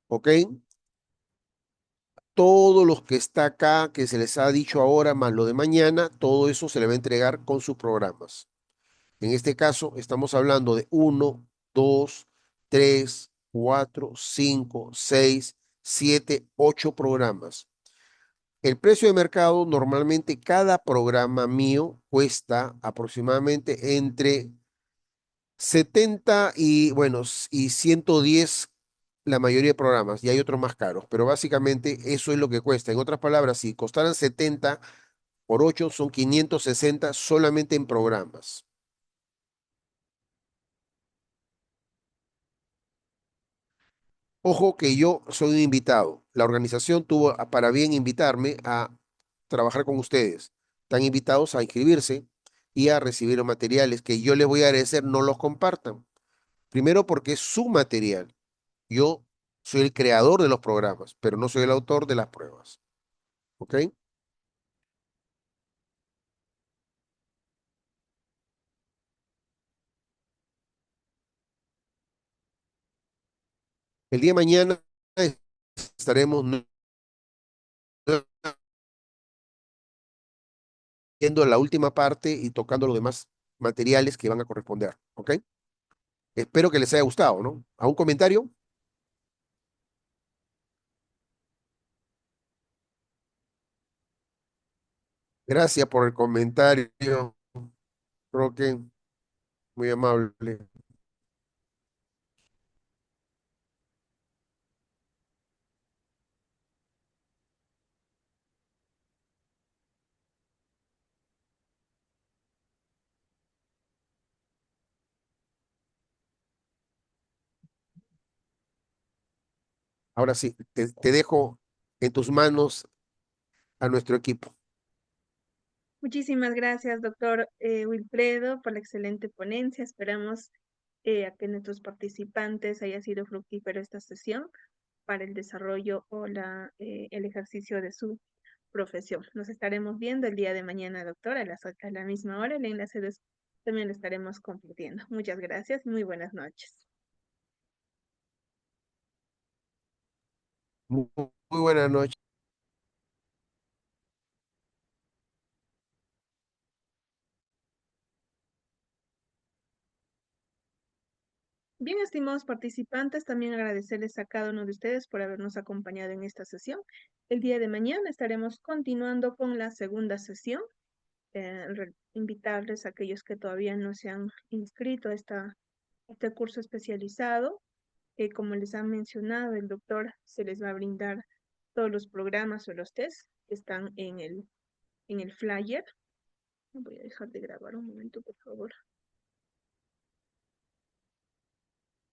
¿ok? Todos los que está acá, que se les ha dicho ahora, más lo de mañana, todo eso se le va a entregar con sus programas. En este caso, estamos hablando de 1, 2, 3, 4, 5, 6, 7, 8 programas. El precio de mercado, normalmente cada programa mío cuesta aproximadamente entre 70 y, bueno, y 110 la mayoría de programas, y hay otros más caros, pero básicamente eso es lo que cuesta. En otras palabras, si costaran 70 por 8 son 560 solamente en programas. Ojo que yo soy un invitado. La organización tuvo para bien invitarme a trabajar con ustedes. Están invitados a inscribirse y a recibir los materiales que yo les voy a agradecer no los compartan. Primero porque es su material. Yo soy el creador de los programas, pero no soy el autor de las pruebas. ¿Ok? El día de mañana estaremos viendo la última parte y tocando los demás materiales que van a corresponder. ¿Ok? Espero que les haya gustado, ¿no? ¿A un comentario? Gracias por el comentario, Roque, muy amable. Ahora sí, te dejo en tus manos a nuestro equipo. Muchísimas gracias, doctor Wilfredo, por la excelente ponencia. Esperamos a que nuestros participantes haya sido fructífero esta sesión para el desarrollo o el ejercicio de su profesión. Nos estaremos viendo el día de mañana, doctor, a la misma hora. El enlace también lo estaremos compartiendo. Muchas gracias y muy buenas noches. Muy buenas noches. Bien, estimados participantes, también agradecerles a cada uno de ustedes por habernos acompañado en esta sesión. El día de mañana estaremos continuando con la segunda sesión. Invitarles a aquellos que todavía no se han inscrito a este curso especializado. Como les han mencionado, el doctor se les va a brindar todos los programas o los tests que están en el flyer. Voy a dejar de grabar un momento, por favor.